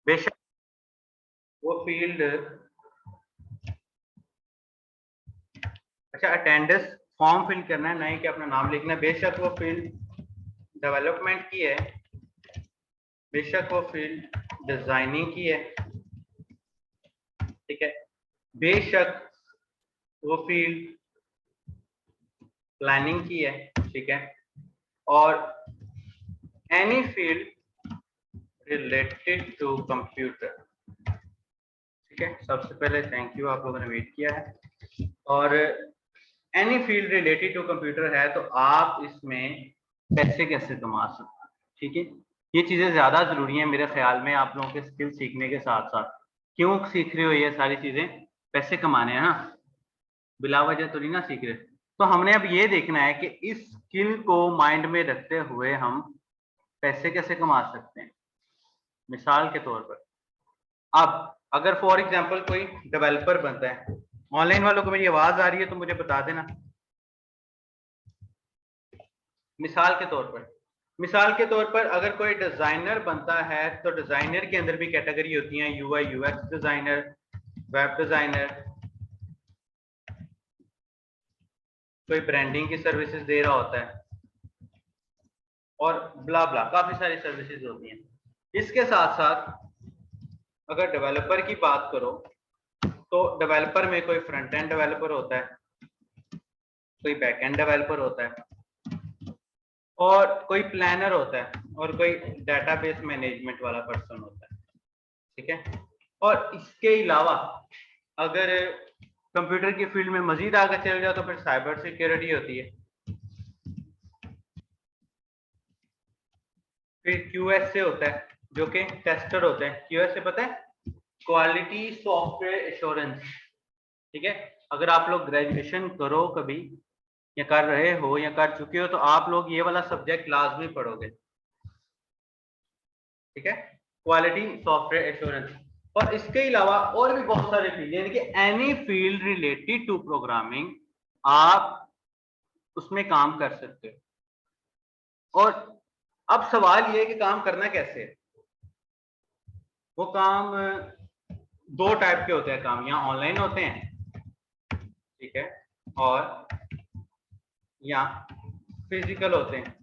बेशक वो फील्ड, अच्छा अटेंडेंस फॉर्म फिल करना है, नहीं कि अपना नाम लिखना है। बेशक वो फील्ड डेवलपमेंट की है, बेशक वो फील्ड डिजाइनिंग की है, ठीक है, बेशक वो फील्ड प्लानिंग की है, ठीक है, और any field related to computer, ठीक है। सबसे पहले थैंक यू, आप लोगों ने वेट किया है। और any field related to computer है तो आप इसमें पैसे कैसे कमा सकते हैं, ठीक है। ये चीजें ज्यादा जरूरी हैं मेरे ख्याल में आप लोगों के स्किल सीखने के साथ साथ। क्यों सीख रहे हो ये सारी चीजें? पैसे कमाने हैं ना, बिला वजह तो नहीं ना सीख रहे। तो हमने अब ये देखना है कि इस स्किल को माइंड में रखते हुए हम पैसे कैसे कमा सकते हैं। मिसाल के तौर पर अब अगर फॉर एग्जांपल कोई डेवलपर बनता है, ऑनलाइन वालों को मेरी आवाज आ रही है तो मुझे बता देना। मिसाल के तौर पर अगर कोई डिजाइनर बनता है तो डिजाइनर के अंदर भी कैटेगरी होती है, UI UX designer, web designer, कोई ब्रांडिंग की सर्विसेज दे रहा होता है और ब्ला ब्ला काफी सारी सर्विसेज होती हैं। इसके साथ साथ अगर डेवलपर की बात करो तो डेवलपर में कोई फ्रंट एंड डेवलपर होता है, कोई बैक एंड डेवलपर होता है, और कोई प्लानर होता है, और कोई डेटाबेस मैनेजमेंट वाला पर्सन होता है, ठीक है। और इसके अलावा अगर कंप्यूटर की फील्ड में मजीद आगे चल जाओ तो फिर साइबर सिक्योरिटी होती है, फिर क्यूएसए होता है जो कि टेस्टर होते हैं। क्यूएसए पता है? क्वालिटी सॉफ्टवेयर एश्योरेंस, ठीक है। अगर आप लोग ग्रेजुएशन करो कभी या कर रहे हो या कर चुके हो तो आप लोग ये वाला सब्जेक्ट लाजमी पढ़ोगे, ठीक है, क्वालिटी सॉफ्टवेयर एश्योरेंस। और इसके अलावा और भी बहुत सारे फील्ड, यानी कि any field related to programming आप उसमें काम कर सकते हो। और अब सवाल ये है कि काम करना कैसे है। वो काम दो टाइप के होते हैं काम, या ऑनलाइन होते हैं, ठीक है, और या फिजिकल होते हैं।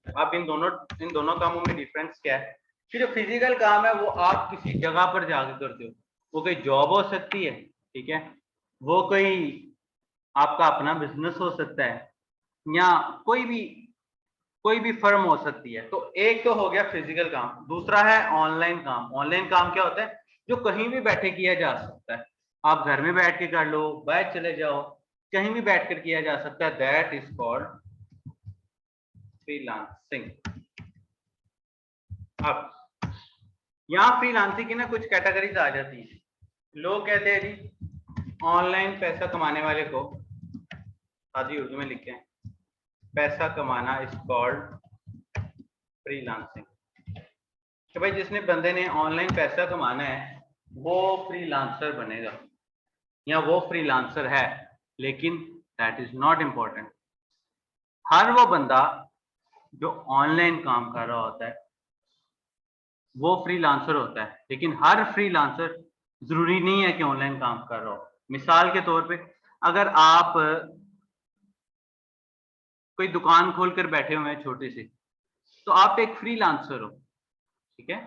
अब इन दोनों कामों में डिफरेंस क्या है? कि जो फिजिकल काम है वो आप किसी जगह पर जाकर करते हो, वो कोई जॉब हो सकती है, ठीक है, वो कोई आपका अपना बिजनेस हो सकता है, या कोई भी फर्म हो सकती है। तो एक तो हो गया फिजिकल काम, दूसरा है ऑनलाइन काम। ऑनलाइन काम क्या होता है? जो कहीं भी बैठे किया जा सकता है। आप घर में बैठ के कर लो, बाहर चले जाओ, कहीं भी बैठ कर किया जा सकता है। That is called freelancing. अब यहाँ फ्रीलांसिंग की ना कुछ कैटेगरीज आ जाती है। लोग कहते हैं जी ऑनलाइन पैसा कमाने वाले को आधी उर्दू में लिखे हैं, पैसा कमाना इज कॉल्ड फ्रीलांसिंग। कि भाई जिसने बंदे ने ऑनलाइन पैसा कमाना है वो फ्रीलांसर बनेगा या वो फ्रीलांसर है, लेकिन दैट इज नॉट इम्पोर्टेंट। हर वो बंदा जो ऑनलाइन काम कर रहा होता है वो फ्रीलांसर होता है, लेकिन हर फ्रीलांसर जरूरी नहीं है कि ऑनलाइन काम कर रहा हो। मिसाल के तौर पे अगर आप कोई दुकान खोलकर बैठे हुए हैं छोटी सी, तो आप एक फ्रीलांसर हो, ठीक है।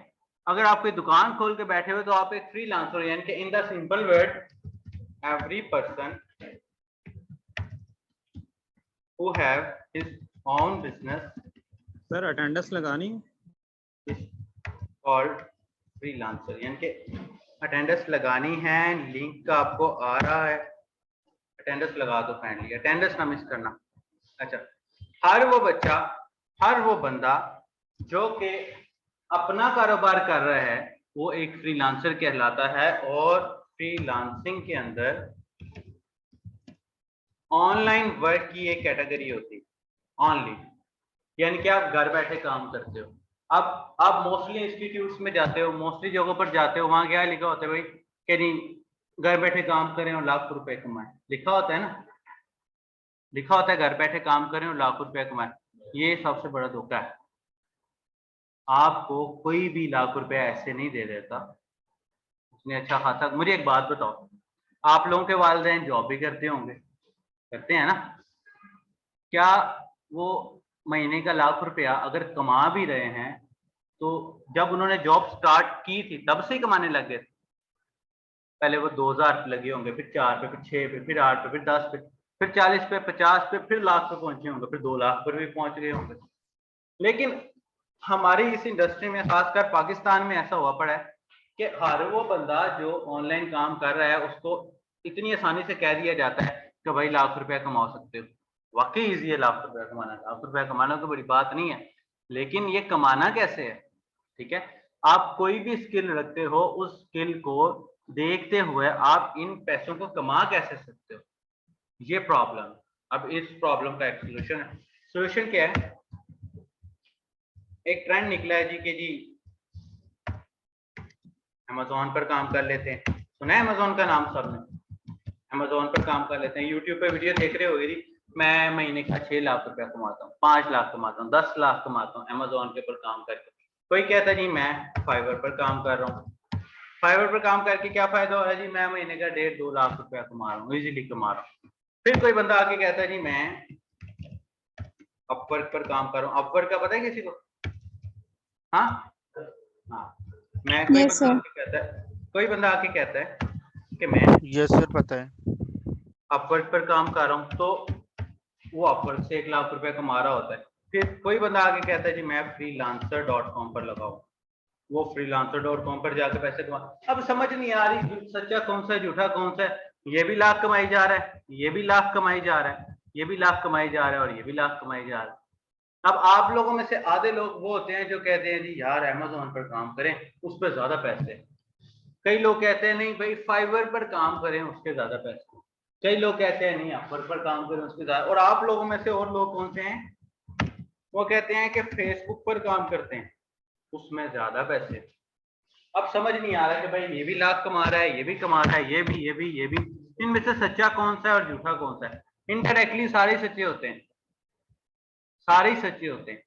अगर आप कोई दुकान खोल के बैठे हुए तो आप एक फ्रीलांसर हो, यानी कि in the simple word every person who have his own business sir attendance लगानी इज कॉल्ड फ्रीलांसर। यानी कि अटेंडेंस लगानी है, लिंक आपको आ रहा है, अटेंडेंस लगा दो फाइनली, अटेंडेंस ना मिस करना। अच्छा, हर वो बच्चा, हर वो बंदा जो कि अपना कारोबार कर रहा है वो एक फ्रीलांसर कहलाता है। और फ्रीलांसिंग के अंदर ऑनलाइन वर्क की एक कैटेगरी होती है ऑनली, यानी कि आप घर बैठे काम करते हो। अब आप मोस्टली इंस्टीट्यूट्स में जाते हो, मोस्टली जगहों पर जाते हो, वहां क्या लिखा होता है भाई कि नहीं घर बैठे काम करें और लाख रुपए कमाएं, लिखा होता है ना, लिखा होता है घर बैठे काम करें और लाख रुपए कमाएं। ये सबसे बड़ा धोखा है। आपको कोई भी लाख रुपए ऐसे नहीं दे देता। उसने अच्छा खासा, मुझे एक बात बताओ, आप लोगों के वालिदैन जॉब भी करते होंगे, करते हैं ना? क्या वो महीने का लाख रुपया अगर कमा भी रहे हैं तो जब उन्होंने जॉब स्टार्ट की थी तब से ही कमाने लग गए थे? पहले वो 2000 पे लगे होंगे, फिर 4 पे, फिर 6 पे, फिर 8 पे, फिर 10 पे, फिर 40 पे, 50 पे, फिर लाख पे पहुंचे होंगे, फिर 2 लाख पर भी पहुंच गए होंगे। लेकिन हमारी इस इंडस्ट्री में, खासकर पाकिस्तान में, ऐसा हुआ पड़ा है कि हर वो बंदा जो ऑनलाइन काम कर रहा है उसको इतनी आसानी से कह दिया जाता है कि भाई लाख रुपया कमा सकते हो। वाकई इजी है लाख रुपया कमाना, लाख रुपया कमाना तो बड़ी बात नहीं है, लेकिन ये कमाना कैसे है? ठीक है, आप कोई भी स्किल रखते हो, उस स्किल को देखते हुए आप इन पैसों को कमा कैसे सकते हो, ये प्रॉब्लम। अब इस प्रॉब्लम का एक सोल्यूशन है। सोल्यूशन क्या है? एक ट्रेंड निकला है जी कि जी अमेजोन पर काम कर लेते हैं। सुना है अमेजोन का नाम सबने? अमेजोन पर काम कर लेते हैं। यूट्यूब पे वीडियो देख रहे होगे जी, मैं महीने का 6 लाख रुपया कमाता हूँ, 5 लाख कमाता हूँ, 10 लाख कमाता हूँ अमेजोन के ऊपर काम करके। कोई कहता है जी मैं फाइवर पर काम कर रहा हूँ, फाइवर पर काम करके क्या फायदा हो रहा है जी, मैं महीने का 1.5-2 लाख रुपया कमा रहा हूँ, इजीली कमा रहा हूँ। फिर कोई बंदा आके कहता है जी मैं अपवर्क पर काम कर रहा हूँ। अपवर्क का पता है किसी को? हाँ हाँ, मैं कोई यस बंदा सर। आके कहता है, कोई बंदा आके कहता है कि मैं यस सर पता है। अपवर्क पर काम कर रहा हूँ, तो वो अपवर्क से 1 लाख रुपया कमा रहा होता है। फिर कोई बंदा आके कहता है जी मैं freelancer.com पर लगाऊं, वो freelancer.com पर जाकर पैसे कमा। अब समझ नहीं आ रही सच्चा कौन सा है, झूठा कौन सा है। ये भी लाख कमाई जा रहा है, ये भी लाख कमाई जा रहा है, ये भी लाख कमाई जा रहा है, और ये भी लाख कमाई जा रहा है। अब आप लोगों में से आधे लोग वो होते हैं जो कहते हैं जी यार अमेजोन पर काम करें, उस पर ज्यादा पैसे। कई लोग कहते हैं नहीं भाई फाइवर पर काम करें, उसके ज्यादा पैसे। कई लोग कहते हैं नहीं अपवर्क पर काम करें, उसके ज्यादा। और आप लोगों में से और लोग कौन से हैं, वो कहते हैं कि फेसबुक पर काम करते हैं, उसमें ज्यादा पैसे। अब समझ नहीं आ रहा कि भाई ये भी लाख कमा रहा है, ये भी कमा रहा है, ये भी, इनमें से सच्चा कौन सा है और झूठा कौन सा है? इनडायरेक्टली सारे सच्चे होते हैं, सारे ही सच्चे होते हैं।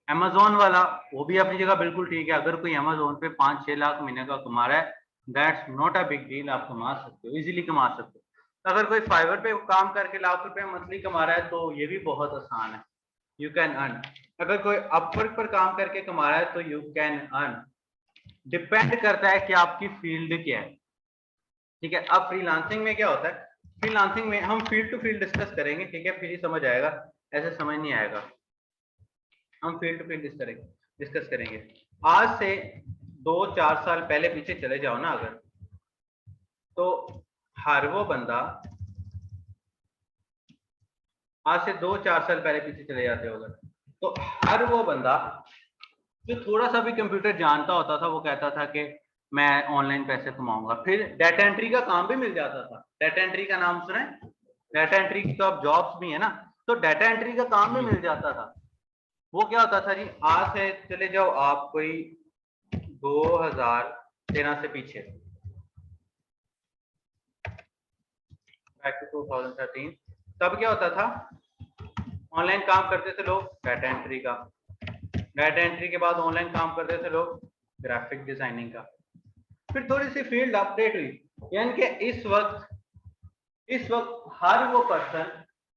अमेजोन वाला वो भी अपनी जगह बिल्कुल ठीक है, अगर कोई अमेजोन पे 5-6 लाख महीने का कमा रहा है, that's not a big deal, आप कमा सकते हो, इजीली कमा सकते हो। अगर कोई फाइवर पे काम करके लाख रुपए मंथली कमा रहा है तो ये भी बहुत आसान है, यू कैन अर्न। अगर कोई अपवर्क पर काम करके कमा रहा है तो यू कैन अर्न। डिपेंड करता है कि आपकी फील्ड क्या है। ठीक है, अब फ्रीलांसिंग में क्या होता है? फ्रीलांसिंग में हम फील्ड टू फील्ड डिस्कस करेंगे, ठीक है, फिर ही समझ आएगा, ऐसे समझ नहीं आएगा। हम फील्ड टू फील्ड डिस्कस करेंगे। आज से 2-4 साल पहले पीछे चले जाओ ना अगर, तो हर वो बंदा, आज से 2-4 साल पहले पीछे चले जाते हो अगर, तो हर वो बंदा जो थोड़ा सा भी कंप्यूटर जानता होता था वो कहता था कि मैं ऑनलाइन पैसे कमाऊंगा। फिर डाटा एंट्री का काम भी मिल जाता था। डाटा एंट्री का नाम सुना है? डाटा एंट्री की तो अब जॉब्स भी है ना, तो डाटा एंट्री का काम भी मिल जाता था। वो क्या होता था जी, आज से चले जाओ आप कोई 2013 से पीछे, बैक टू 2013, तब क्या होता था? ऑनलाइन काम करते थे लोग डाटा एंट्री का, डाटा एंट्री के बाद ऑनलाइन काम करते थे लोग ग्राफिक डिजाइनिंग का। फिर थोड़ी सी फील्ड अपडेट हुई, यानी कि इस वक्त हर वो पर्सन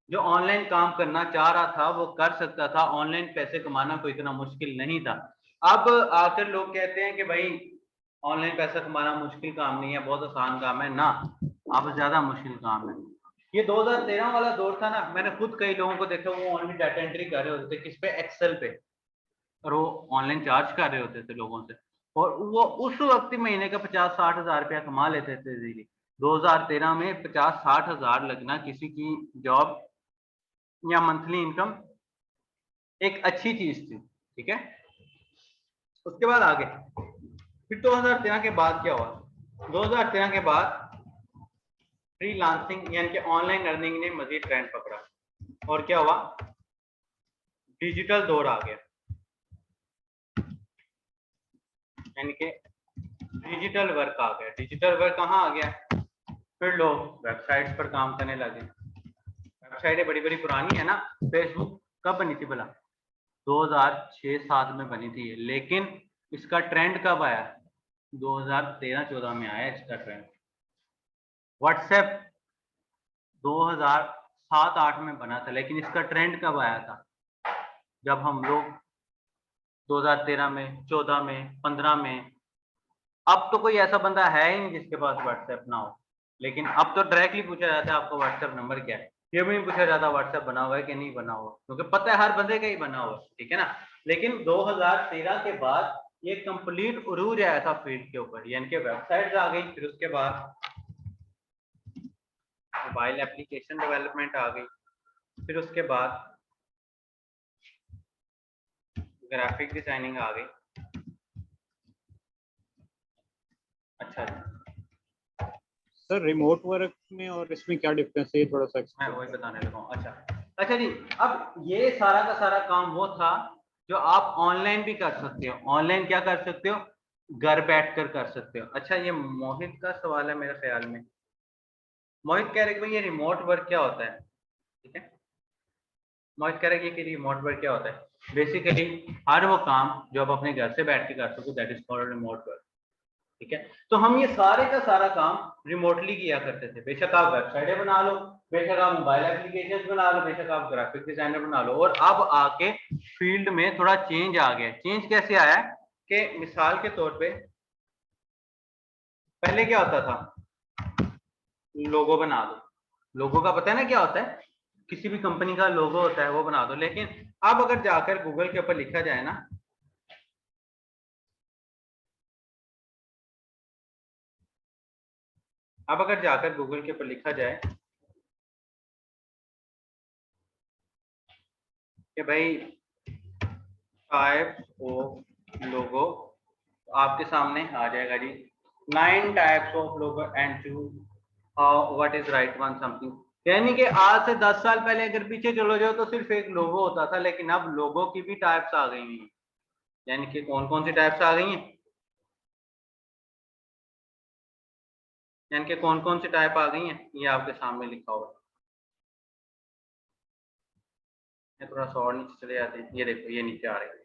जो ऑनलाइन काम करना चाह रहा था वो कर सकता था, ऑनलाइन पैसे कमाना कोई इतना मुश्किल नहीं था। अब आकर लोग कहते हैं कि भाई ऑनलाइन पैसा कमाना मुश्किल काम नहीं है, बहुत आसान काम है। ना, अब ज्यादा मुश्किल काम है। ये 2013 वाला दौर था ना, मैंने खुद कई लोगों को देखा वो ऑनलाइन डाटा एंट्री कर रहे होते थे, किस पे? एक्सेल पे, और वो ऑनलाइन चार्ज कर रहे होते थे लोगों से, और वो उस वक्त महीने का 50-60 हजार रुपया कमा लेते थे इजीली। 2013 में 50-60 हजार लगना किसी की जॉब या मंथली इनकम एक अच्छी चीज थी। ठीक है, उसके बाद आगे फिर 2013 के बाद क्या हुआ? 2013 के बाद फ्रीलांसिंग यानी कि ऑनलाइन अर्निंग ने मजीद ट्रेंड पकड़ा, और क्या हुआ? डिजिटल दौर आ गया, यानी कि डिजिटल वर्क आ गया। डिजिटल वर्क कहाँ आ गया? फिर लोग वेबसाइट्स पर काम करने लगे। वेबसाइटें बड़ी बड़ी पुरानी है ना, फेसबुक कब बनी थी भला? 2006-7 में बनी थी, लेकिन इसका ट्रेंड कब आया? 2013-14 में आया इसका ट्रेंड। व्हाट्सएप 2007-8 में बना था, लेकिन इसका ट्रेंड कब आया था? जब हम लोग 2013 में, 14 में, 15 में। अब तो कोई ऐसा बंदा है ही नहीं जिसके पास व्हाट्सएप ना हो, लेकिन अब तो डायरेक्टली पूछा जाता है आपका व्हाट्सएप नंबर क्या है। ये भी नहीं पूछा जाता व्हाट्सएप बना हुआ है कि नहीं बना हुआ, क्योंकि पता है हर बंदे का ही बना हुआ है, ठीक है ना। लेकिन 2013 के बाद ये कंप्लीट उरूज आया था फील्ड के ऊपर, यानी कि वेबसाइट्स आ गई, फिर उसके बाद मोबाइल एप्लीकेशन डेवलपमेंट आ गई, फिर उसके बाद ग्राफिक डिजाइनिंग आ गई। अच्छा सर रिमोट वर्क में और इसमें क्या डिफरेंस है, ये थोड़ा सा मैं वही बताने लगा हूँ। अच्छा जी, अब ये सारा का सारा काम वो था जो आप ऑनलाइन भी कर सकते हो। ऑनलाइन क्या कर सकते हो? घर बैठकर कर सकते हो। अच्छा, ये मोहित का सवाल है मेरे ख्याल में। मोहित कह रहे कि भाई ये रिमोट वर्क क्या होता है, ठीक है। मोहित कह रहे कि रिमोट वर्क क्या होता है। बेसिकली हर वो काम जो आप अपने घर से बैठ के कर सको, that is called remote work, ठीक है। तो हम ये सारे का सारा काम रिमोटली किया करते थे। बेशक आप वेबसाइटें बना लो, बेशक आप मोबाइल एप्लीकेशंस बना लो, बेशक आप ग्राफिक डिजाइनर बना लो। और अब आके फील्ड में थोड़ा चेंज आ गया। चेंज कैसे आया कि मिसाल के तौर पे पहले क्या होता था, लोगो बना दो। लोगो का पता है ना क्या होता है, किसी भी कंपनी का लोगो होता है वो बना दो। लेकिन अब अगर जाकर गूगल के ऊपर लिखा जाए ना, अब अगर जाकर गूगल के ऊपर लिखा जाए कि भाई टाइप्स ऑफ लोगो, आपके सामने आ जाएगा जी 9 types of logo and choose what is right one something. यानी कि आज से 10 साल पहले अगर पीछे चलो जाओ तो सिर्फ एक लोगो होता था, लेकिन अब लोगो की भी टाइप्स आ गई हैं। यानी कि कौन कौन सी टाइप्स आ गई हैं, यानी कि कौन कौन सी टाइप आ गई हैं, ये आपके सामने लिखा हुआ है। थोड़ा सा और नीचे चले जाते हैं, ये देखो ये नीचे आ रही है।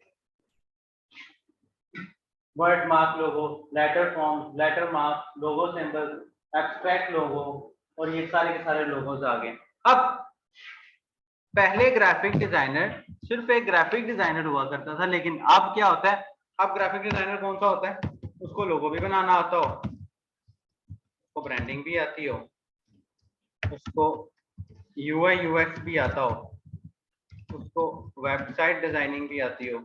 वर्ड मार्क लोगो, लेटर फॉर्म, लेटर मार्क, लोगो सिंबल, एब्स्ट्रैक्ट लोगो, और ये सारे के सारे लोगोज आ गए। अब पहले ग्राफिक डिजाइनर सिर्फ एक ग्राफिक डिजाइनर हुआ करता था, लेकिन अब क्या होता है, अब ग्राफिक डिजाइनर कौन सा होता है, उसको लोगो भी बनाना आता हो, उसको ब्रांडिंग भी आती हो, उसको यूआई यूएक्स भी आता हो, उसको वेबसाइट डिजाइनिंग भी आती हो,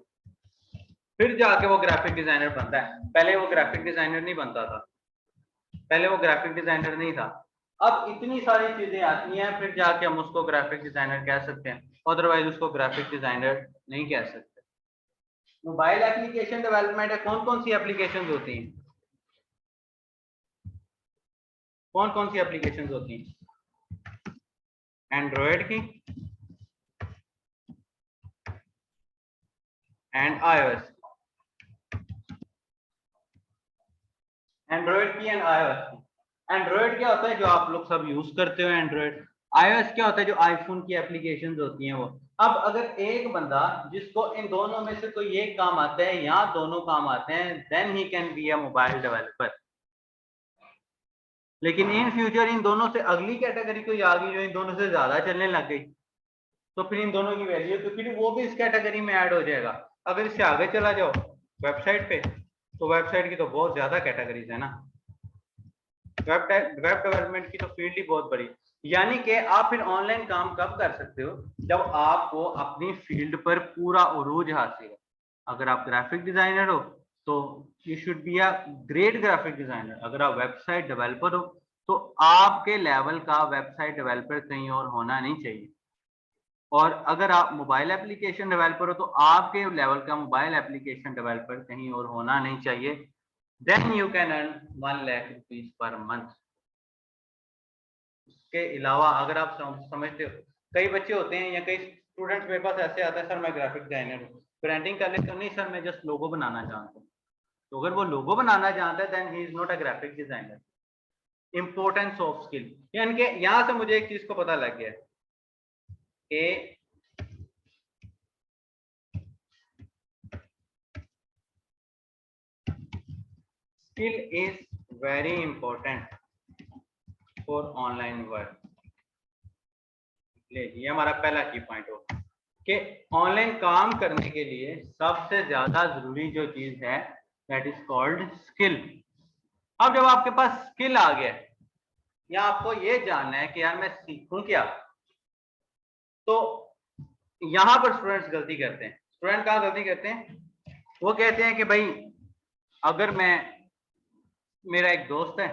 फिर जाके वो ग्राफिक डिजाइनर बनता है। पहले वो ग्राफिक डिजाइनर नहीं बनता था, पहले वो ग्राफिक डिजाइनर नहीं था। अब इतनी सारी चीजें आती हैं, फिर जाके हम उसको ग्राफिक डिजाइनर कह सकते हैं, अदरवाइज उसको ग्राफिक डिजाइनर नहीं कह सकते। मोबाइल एप्लीकेशन डेवलपमेंट है, कौन कौन सी एप्लीकेशन होती हैं, कौन कौन सी एप्लीकेशन होती हैं? एंड्रॉयड की एंड आईओएस, एंड्रॉयड की एंड आईओएस की। एंड्रॉयड क्या होता है, जो आप लोग सब यूज करते हो एंड्रॉयड। आईओएस क्या होता है, जो आईफोन की एप्लीकेशंस होती हैं वो। अब अगर एक बंदा जिसको इन दोनों में से कोई एक काम आता है या दोनों काम आते हैं, then he can be a mobile developer. लेकिन इन फ्यूचर इन दोनों से अगली कैटेगरी कोई आ गई जो इन दोनों से ज्यादा चलने लग गई, तो फिर इन दोनों की वैल्यू, तो फिर वो भी इस कैटेगरी में ऐड हो जाएगा। अगर इससे आगे चला जाओ वेबसाइट पे, तो वेबसाइट की तो बहुत ज्यादा कैटेगरीज है ना। वेब डेवलपमेंट की तो फील्ड ही बहुत बड़ी। यानी कि आप फिर ऑनलाइन काम कब कर सकते हो, जब आपको अपनी फील्ड पर पूरा उरूज हासिल है। अगर आप ग्राफिक डिजाइनर हो तो you should be a great graphic designer. अगर आप वेबसाइट डेवलपर हो तो आपके लेवल का वेबसाइट डेवलपर कहीं और होना नहीं चाहिए। और अगर आप मोबाइल एप्लीकेशन डेवलपर हो तो आपके लेवल का मोबाइल एप्लीकेशन डेवलपर कहीं और होना नहीं चाहिए। Then you can earn 1 lakh rupees per month. उसके अलावा अगर आप समझते हो, कई बच्चे होते हैं या कई स्टूडेंट्स मेरे पास ऐसे आते हैं, सर मैं ग्राफिक डिजाइनर हूँ, ब्रांडिंग कर लेता हूँ, नहीं सर मैं जस्ट लोगो बनाना चाहता हूँ। तो अगर वो लोगो बनाना चाहता है then he is not a graphic designer. Importance of skill, यानी कि यहाँ से मुझे एक चीज को पता लग गया कि skill is very important for online work. ये हमारा पहला की पॉइंट हो कि ऑनलाइन काम करने के लिए सबसे ज्यादा जरूरी जो चीज है दैट इज कॉल्ड स्किल। अब जब आपके पास स्किल आ गया या आपको ये जानना है कि यार मैं सीखूं क्या, तो यहां पर स्टूडेंट्स गलती करते हैं। स्टूडेंट कहाँ गलती करते हैं? वो कहते हैं कि भाई अगर मेरा एक दोस्त है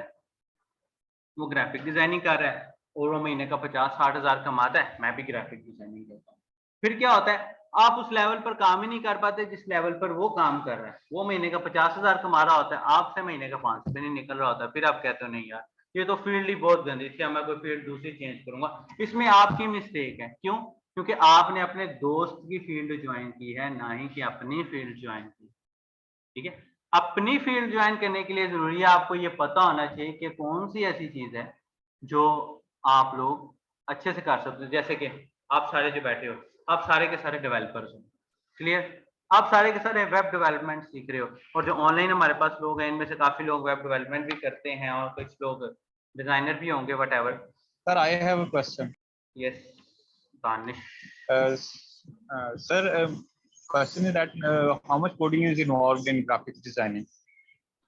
वो ग्राफिक डिजाइनिंग कर रहा है और वो महीने का 50-60 हजार कमाता है, मैं भी ग्राफिक डिजाइनिंग करता हूँ। फिर क्या होता है, आप उस लेवल पर काम ही नहीं कर पाते जिस लेवल पर वो काम कर रहा है। वो महीने का 50 हजार कमा रहा होता है, आपसे महीने का 5 रुपये नहीं निकल रहा होता। फिर आप कहते हो नहीं यार ये तो फील्ड ही बहुत गंदी थी, मैं कोई फील्ड दूसरी चेंज करूंगा। इसमें आपकी मिस्टेक है। क्यों? क्योंकि आपने अपने दोस्त की फील्ड ज्वाइन की है, ना ही कि अपनी फील्ड ज्वाइन की। ठीक है, अपनी फील्ड ज्वाइन करने के लिए जरूरी है आपको ये पता होना चाहिए कि कौन सी ऐसी चीज है जो आप लोग अच्छे से कर सकते हो। जैसे कि आप सारे जो बैठे हो, आप सारे के सारे डेवलपर्स हो, क्लियर? आप सारे के सारे वेब डेवलपमेंट सीख रहे हो, और जो ऑनलाइन हमारे पास लोग हैं इनमें से काफी लोग वेब डेवलपमेंट भी करते हैं और कुछ लोग डिजाइनर भी होंगे, what ever. Sir, I have a question. Yes Danish. Sir, question is that how much coding is involved in graphics designing?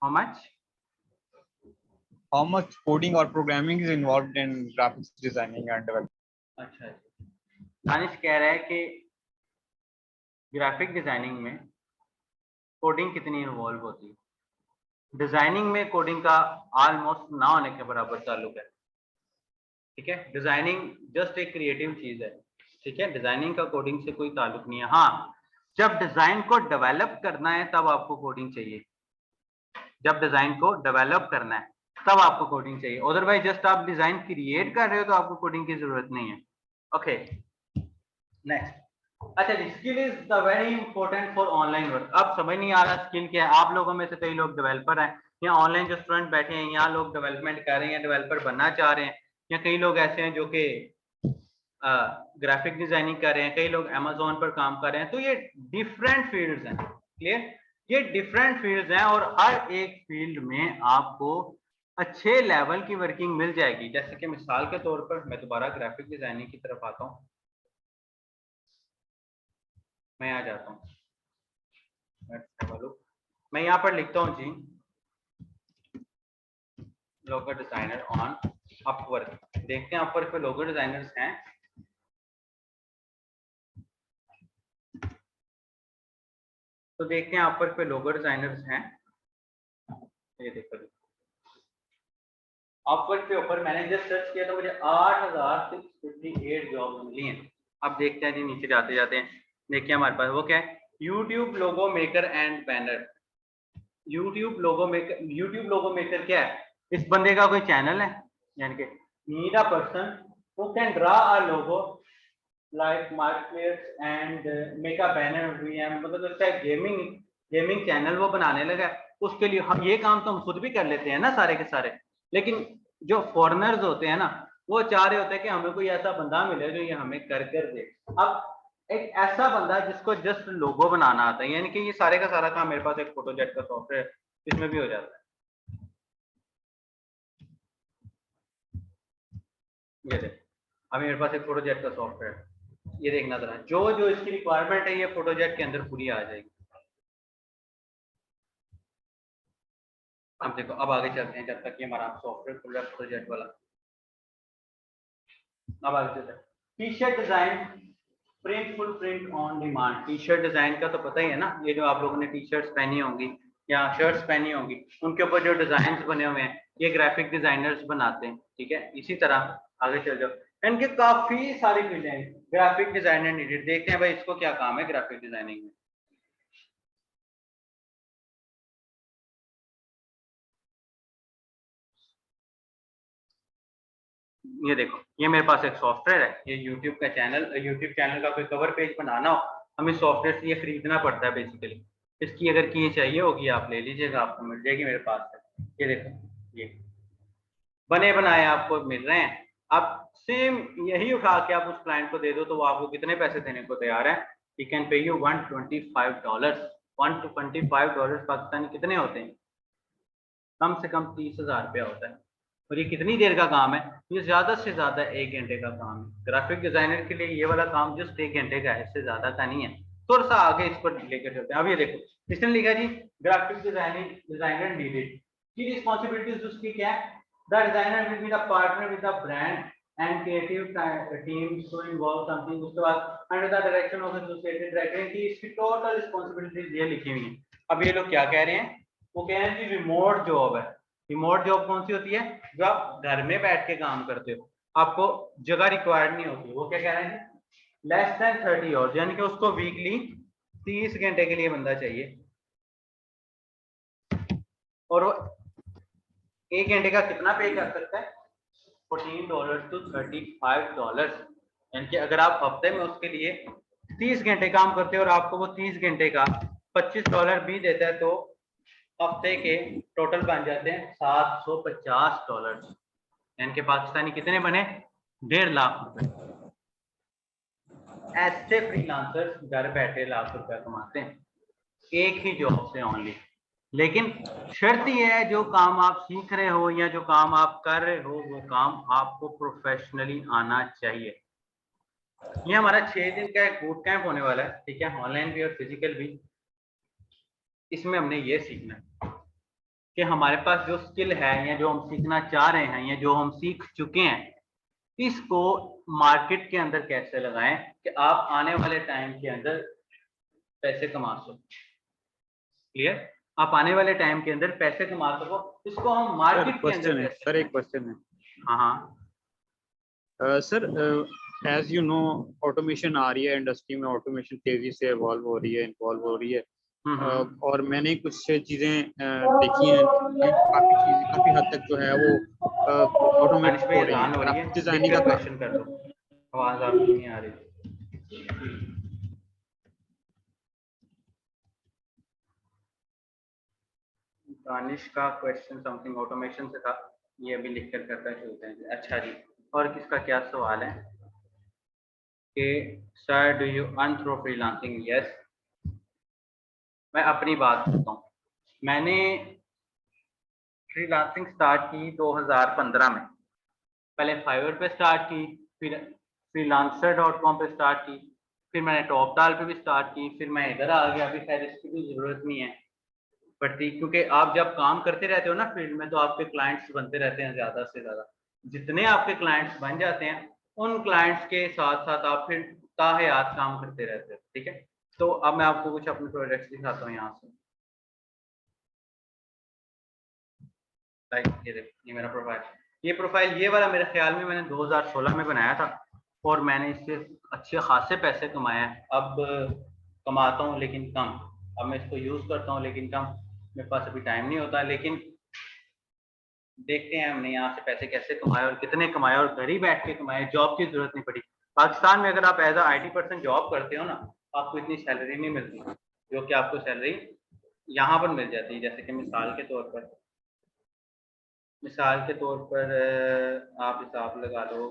How much? How much coding or programming is involved in graphics designing and development? अच्छा, दानिश कह रहा है कि graphic designing में coding कितनी involve होती है। Designing में कोडिंग का ऑलमोस्ट ना होने के बराबर ताल्लुक है। ठीक है, डिजाइनिंग जस्ट एक क्रिएटिव चीज है। ठीक है, डिजाइनिंग का कोडिंग से कोई ताल्लुक नहीं है। हाँ, जब डिजाइन को डेवलप करना है तब आपको कोडिंग चाहिए। जब डिजाइन को डेवलप करना है तब आपको कोडिंग चाहिए, अदरवाइज जस्ट आप डिजाइन क्रिएट कर रहे हो तो आपको कोडिंग की जरूरत नहीं है। Okay, next. अच्छा जी, skill is the very important for online work. अब समझ नहीं आ रहा स्किल क्या है। आप लोगों में से कई लोग डेवलपर हैं, या ऑनलाइन जो स्टूडेंट बैठे हैं यहाँ लोग डेवलपमेंट कर रहे हैं, डेवलपर बनना चाह रहे हैं, या कई लोग ऐसे हैं जो कि ग्राफिक डिजाइनिंग कर रहे हैं, कई लोग अमेजोन पर काम कर रहे हैं। तो ये डिफरेंट फील्ड्स हैं, क्लियर? ये डिफरेंट फील्ड्स हैं और हर एक फील्ड में आपको अच्छे लेवल की वर्किंग मिल जाएगी। जैसे कि मिसाल के तौर पर मैं दोबारा ग्राफिक डिजाइनिंग की तरफ आता हूँ, मैं आ जाता हूँ, मैं यहाँ पर लिखता हूँ जी लोगो डिजाइनर ऑन अपवर्क। देखते हैं अपवर्क पे लोगो डिजाइनर्स हैं। तो देखते हैं अपवर्क पे लोगो डिजाइनर्स हैं। ये देखो अपवर्क के ऊपर मैंने जस्ट सर्च किया तो मुझे 8658 जॉब मिली हैं। अब देखते हैं जी नीचे जाते जाते हैं। देखिए हमारे पास वो क्या है, YouTube logo maker and banner. YouTube logo maker क्या है? इस बंदे का कोई चैनल है, यानी कि need a person who can draw a logo like market and make a banner VM. मतलब लगता है गेमिंग चैनल वो बनाने लगा है। उसके लिए ये काम तो हम खुद भी कर लेते हैं ना सारे के सारे, लेकिन जो फॉरेनर्स होते हैं ना वो चाह रहे होते हैं कि हमें कोई ऐसा बंदा मिले जो ये हमें कर दे। अब एक ऐसा बंदा जिसको जस्ट लोगो बनाना आता है, यानी कि ये सारे का सारा काम मेरे पास एक फोटोजेट का सॉफ्टवेयर इसमें भी हो जाता है। ये देख, अभी मेरे पास एक फोटोजेट का सॉफ्टवेयर, ये देखना जरा, जो जो इसकी रिक्वायरमेंट है ये फोटोजेट के अंदर पूरी आ जाएगी। अब देखो, अब आगे चलते हैं जब तक ये हमारा सॉफ्टवेयर खुल रहा है फोटोजेट वाला। अब आगे चलते हैं, T shirt design print full print on demand. T shirt design का तो पता ही है ना, ये जो आप लोगों ने टी शर्ट्स पहनी होंगी या शर्ट्स पहनी होंगी उनके ऊपर जो डिजाइन बने हुए हैं ये ग्राफिक डिजाइनर्स बनाते हैं। ठीक है, इसी तरह आगे चल जाओ, इनके काफी सारी फील्डें हैं। Graphic designer needed. देखते हैं भाई इसको क्या काम है ग्राफिक डिजाइनिंग में। ये देखो, ये मेरे पास एक सॉफ्टवेयर है, ये यूट्यूब चैनल का कोई कवर पेज बनाना हो हमें सॉफ्टवेयर से ये खरीदना पड़ता है बेसिकली। इसकी अगर की चाहिए होगी आप ले लीजिएगा, आपको मिल जाएगी मेरे पास है। ये देखो, ये बने बनाए आपको मिल रहे हैं। आप सेम यही उठा के आप उस क्लाइंट को दे दो तो वो आपको कितने पैसे देने को तैयार है? He can pay you $125। $125 Pakistani कितने होते हैं? कम से कम 30,000 रुपया होता है। और ये कितनी देर का काम है? ये ज्यादा से ज्यादा 1 घंटे का काम है। ग्राफिक डिजाइनर के लिए ये वाला काम जस्ट 1 घंटे का है, इससे ज्यादा का नहीं है। थोड़ा सा आगे इस पर लेकर चलते हैं। अब ये देखो इसने लिखा जी ग्राफिक डिजाइनर नीडेड की रिस्पॉन्सिबिलिटीज उसकी क्या है? The designer will be the partner with the brand and creative team to involve something. उसके बाद under the direction of associated director की इसकी टोटल रिस्पॉन्सिबिलिटीज ये लिखी हुई है। अब ये लोग क्या कह रहे हैं? वो कह रहे हैं कि रिमोट जॉब है। रिमोट जॉब कौन सी होती है? जो आप घर में बैठ के काम करते हो, आपको जगह रिक्वायर्ड नहीं होती। वो क्या कह रहे हैं? लेस देन 30 आवर्स, यानी कि उसको वीकली 30 घंटे के लिए बंदा चाहिए। और वो 1 घंटे का कितना पे कर सकता है? $14 to $35। यानी कि अगर आप हफ्ते में उसके लिए 30 घंटे काम करते हो और आपको वो 30 घंटे का $25 भी देता है, तो हफ्ते के टोटल बन जाते हैं $750। यानी कि पाकिस्तानी कितने बने? 1.5 लाख रुपए। ऐसे फ्रीलांसर्स घर बैठे लाख रुपया कमाते हैं एक ही जॉब से ओनली। लेकिन शर्त यह है जो काम आप सीख रहे हो या जो काम आप कर रहे हो वो काम आपको प्रोफेशनली आना चाहिए। ये हमारा 6 दिन का एक बूट कैंप होने वाला है, ठीक है, ऑनलाइन भी और फिजिकल भी। इसमें हमने ये सीखना है कि हमारे पास जो स्किल है या जो हम सीखना चाह रहे हैं या जो हम सीख चुके हैं, इसको मार्केट के अंदर कैसे लगाएं कि आप आने वाले टाइम के अंदर पैसे कमा सको। क्लियर? आप आने वाले टाइम के अंदर पैसे कमा सको, इसको हम मार्केट के अंदर कैसे? सर एक क्वेश्चन है। हाँ हाँ sir as you know automation आ रही है इंडस्ट्री में, ऑटोमेशन तेजी से इवॉल्व हो रही है, इन्वॉल्व हो रही है। और मैंने कुछ चीजें देखी हैं, काफी हद तक जो है वो ऑटोमेटिक हो रही है। डिजाइनिंग का क्वेश्चन कर दो, आवाज आपकी नहीं आ रही। दानिश का क्वेश्चन समथिंग ऑटोमेशन से था, ये अभी लिख कर करता चलते हैं। अच्छा जी, और किसका क्या सवाल है कि sir do you earn through freelancing? Yes, मैं अपनी बात करता हूँ। मैंने फ्रीलांसिंग स्टार्ट की 2015 में। पहले फाइवर पे स्टार्ट की, फिर freelancer.com पे स्टार्ट की, फिर मैंने टॉपटाल पे भी स्टार्ट की, फिर मैं इधर आ गया। अभी खैर इसकी भी जरूरत नहीं है पड़ती, क्योंकि आप जब काम करते रहते हो ना फील्ड में, तो आपके क्लाइंट्स बनते रहते हैं ज्यादा से ज्यादा। जितने आपके क्लाइंट्स बन जाते हैं, उन क्लाइंट्स के साथ साथ आप फिर ताहयात काम करते रहते हो, ठीक है। तो अब मैं आपको कुछ अपने प्रोजेक्ट्स दिखाता हूँ यहाँ से। ये देखो, ये मेरा प्रोफाइल। ये प्रोफाइल ये वाला मेरे ख्याल में मैंने 2016 में बनाया था और मैंने इससे अच्छे खासे पैसे कमाए हैं। अब कमाता हूँ लेकिन कम। अब मैं इसको यूज करता हूँ लेकिन कम, मेरे पास अभी टाइम नहीं होता। लेकिन देखते हैं हमने यहाँ से पैसे कैसे कमाए और कितने कमाए, और घर ही बैठ के कमाए, जॉब की जरूरत नहीं पड़ी। पाकिस्तान में अगर आप as a IT person job करते हो ना, आपको इतनी सैलरी नहीं मिलती जो कि आपको सैलरी यहाँ पर मिल जाती है। जैसे कि मिसाल के तौर पर आप हिसाब लगा लो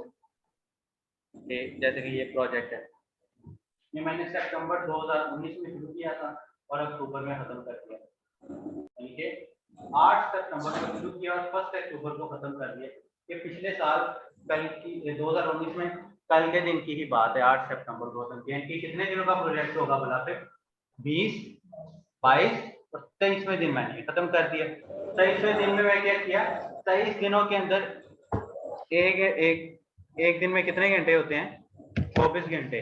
कि जैसे कि ये प्रोजेक्ट है, ये मैंने सितंबर 2019 में शुरू किया था और अक्टूबर में खत्म कर दिया। यानी कि 8 सितंबर को शुरू किया और 1 अक्टूबर को खत्म कर दिया। ये पिछले साल कल की 2019 में कल के दिन की ही बात है, 8 सितंबर को खत्म किया। इनकी कितने दिनों का प्रोजेक्ट होगा भला? पे 20, 22 और 23वें दिन मैंने खत्म कर दिया। 23वें दिन में मैं क्या किया? 23 दिनों के अंदर एक दिन में कितने घंटे होते हैं? 24 घंटे।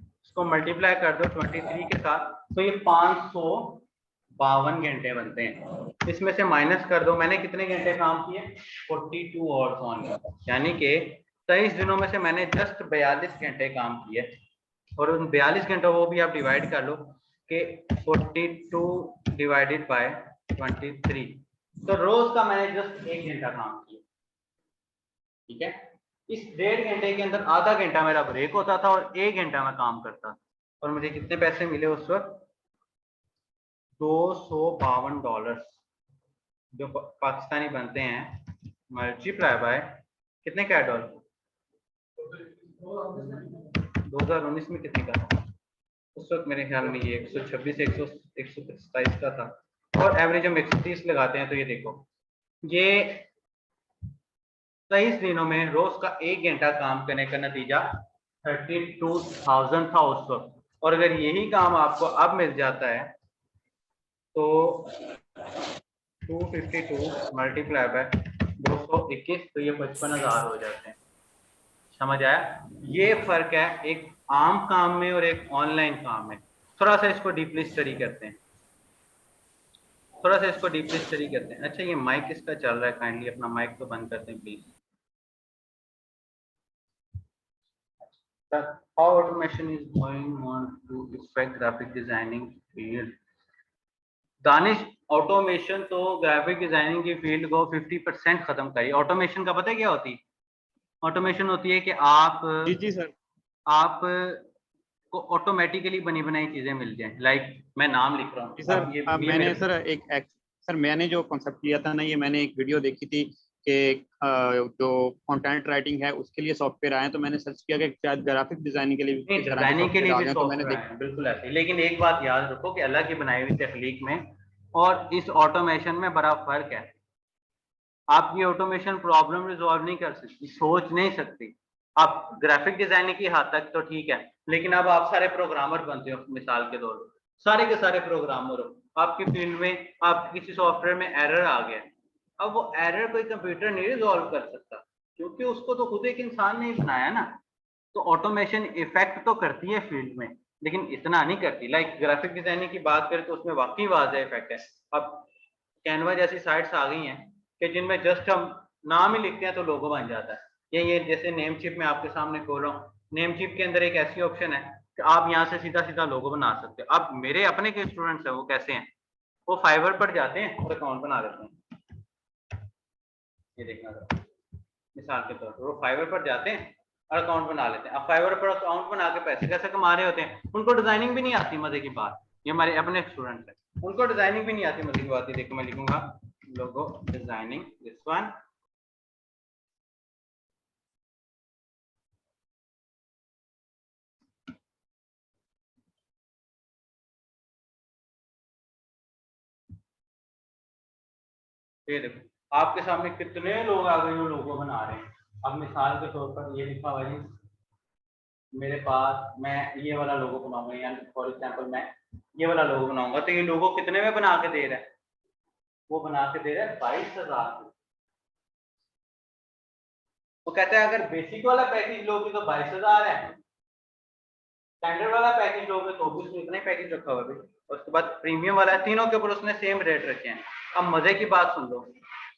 इसको मल्टीप्लाई कर दो 23 के साथ, तो ये 552 घंटे बनते हैं। इसमें से माइनस कर दो मैंने कितने घंटे काम किए? 42 आवर्स ओनली। यानी कि 23 दिनों में से मैंने जस्ट 42 घंटे काम किए। और उन 42 घंटों को भी आप डिवाइड कर लो कि 42 डिवाइडेड बाय 23, तो रोज का मैंने जस्ट 1 घंटा काम किया, ठीक है। इस 1.5 घंटे के अंदर आधा घंटा मेरा ब्रेक होता था और 1 घंटा मैं काम करता था। और मुझे कितने पैसे मिले उस वक्त? $252, जो पाकिस्तानी बनते हैं मल्टीप्लाई बाय कितने का डॉलर? 2019 में कितने का था उस वक्त? मेरे ख्याल में ये 126 127 का था। और एवरेज हम 130 लगाते हैं, तो ये देखो ये 23 दिनों में रोज का 1 घंटा काम करने का नतीजा 32,000 था उस वक्त, और अगर यही काम आपको अब मिल जाता है तो 252 मल्टीप्लाई बाय 221, तो ये 55,000 हो जाते हैं। समझ आया? ये फर्क है एक आम काम में और एक ऑनलाइन काम में। थोड़ा सा इसको डीपली स्टडी करते हैं, थोड़ा सा इसको डीपली स्टडी करते हैं। अच्छा, ये माइक इसका चल रहा है, काइंडली अपना माइक तो बंद करते हैं please. How automation is going on to affect graphic designing field? Danish, automation तो ग्राफिक डिजाइनिंग की फील्ड को 50% खत्म करी। ऑटोमेशन का पता है क्या होती है? ऑटोमेशन होती है कि जी जी सर, आप को ऑटोमेटिकली बनी बनाई चीजें मिल जाएं। लाइक मैं नाम लिख रहा हूँ, जी सर। अब ये मैंने मेरे सर सर मैंने जो कॉन्सेप्ट लिया था ना, ये मैंने एक वीडियो देखी थी कि जो कंटेंट राइटिंग है उसके लिए सॉफ्टवेयर आए हैं, तो मैंने सर्च किया कि शायद ग्राफिक डिजाइनिंग के लिए भी नहीं, इस तरह के डिजाइनिंग के सॉफ्टवेयर लिए आ भी गए हैं, तो मैंने सॉफ्टवेयर देखा। है बिल्कुल ऐसे ही। लेकिन एक बात याद रखो कि अल्लाह की बनाई हुई तकलीक में और इस ऑटोमेशन में बड़ा फर्क है। आपकी ऑटोमेशन प्रॉब्लम रिजॉल्व नहीं कर सकती, सोच नहीं सकती। आप ग्राफिक डिजाइनिंग की हद तक तो ठीक है, लेकिन अब आप सारे प्रोग्रामर बनते हो, मिसाल के तौर पर सारे के सारे प्रोग्रामर हो, आपकी फील्ड में आप किसी सॉफ्टवेयर में एरर आ गया, अब वो एरर कोई कंप्यूटर नहीं रिजॉल्व कर सकता, क्योंकि उसको तो खुद एक इंसान ने ही बनाया ना। तो ऑटोमेशन इफेक्ट तो करती है फील्ड में, लेकिन इतना नहीं करती। लाइक ग्राफिक डिजाइनिंग की बात करें तो उसमें वाकई वाज़ेह इफेक्ट है। अब कैनवा जैसी साइट्स आ गई हैं कि जिनमें जस्ट हम नाम ही लिखते हैं तो लोगो बन जाता है। ये जैसे नेम चिप में आपके सामने खोल रहा हूँ, नेम चिप के अंदर एक ऐसी ऑप्शन है कि आप यहाँ से सीधा सीधा लोगो बना सकते हो। अब मेरे अपने के स्टूडेंट्स हैं, वो कैसे हैं, वो फाइवर पर जाते हैं और अकाउंट बना लेते हैं। ये देखना जरा, मिसाल के तौर पर वो फाइवर पर जाते हैं और अकाउंट बना लेते हैं। अब फाइवर पर अकाउंट बना के पैसे कैसे कमा रहे होते हैं, उनको डिजाइनिंग भी नहीं आती। मजे की बात, ये हमारे अपने स्टूडेंट्स हैं, उनको डिजाइनिंग भी नहीं आती। मजे की बात, देखो मैं लिखूंगा लोगो डिजाइनिंग, दिस वन। ये देखो आपके सामने कितने लोग आ गए जो लोगो बना रहे हैं। अब मिसाल के तौर पर ये लिखा हुआ है मेरे पास, मैं ये वाला लोगो बनाऊंगा, यानी फॉर एग्जांपल मैं ये वाला लोगो बनाऊंगा, तो ये लोगो कितने में बना के दे रहा है? वो बना के दे रहा है 22,000। वो कहता है अगर बेसिक वाला पैकेज लोगे तो 22,000 है, स्टैंडर्ड वाला पैकेज लोगे तो भी उसमें इतना ही पैकेज रखा हुआ है। और उसके बाद प्रीमियम वाला है, तीनों के ऊपर उसने सेम रेट रखे हैं। अब मजे की बात सुन लो,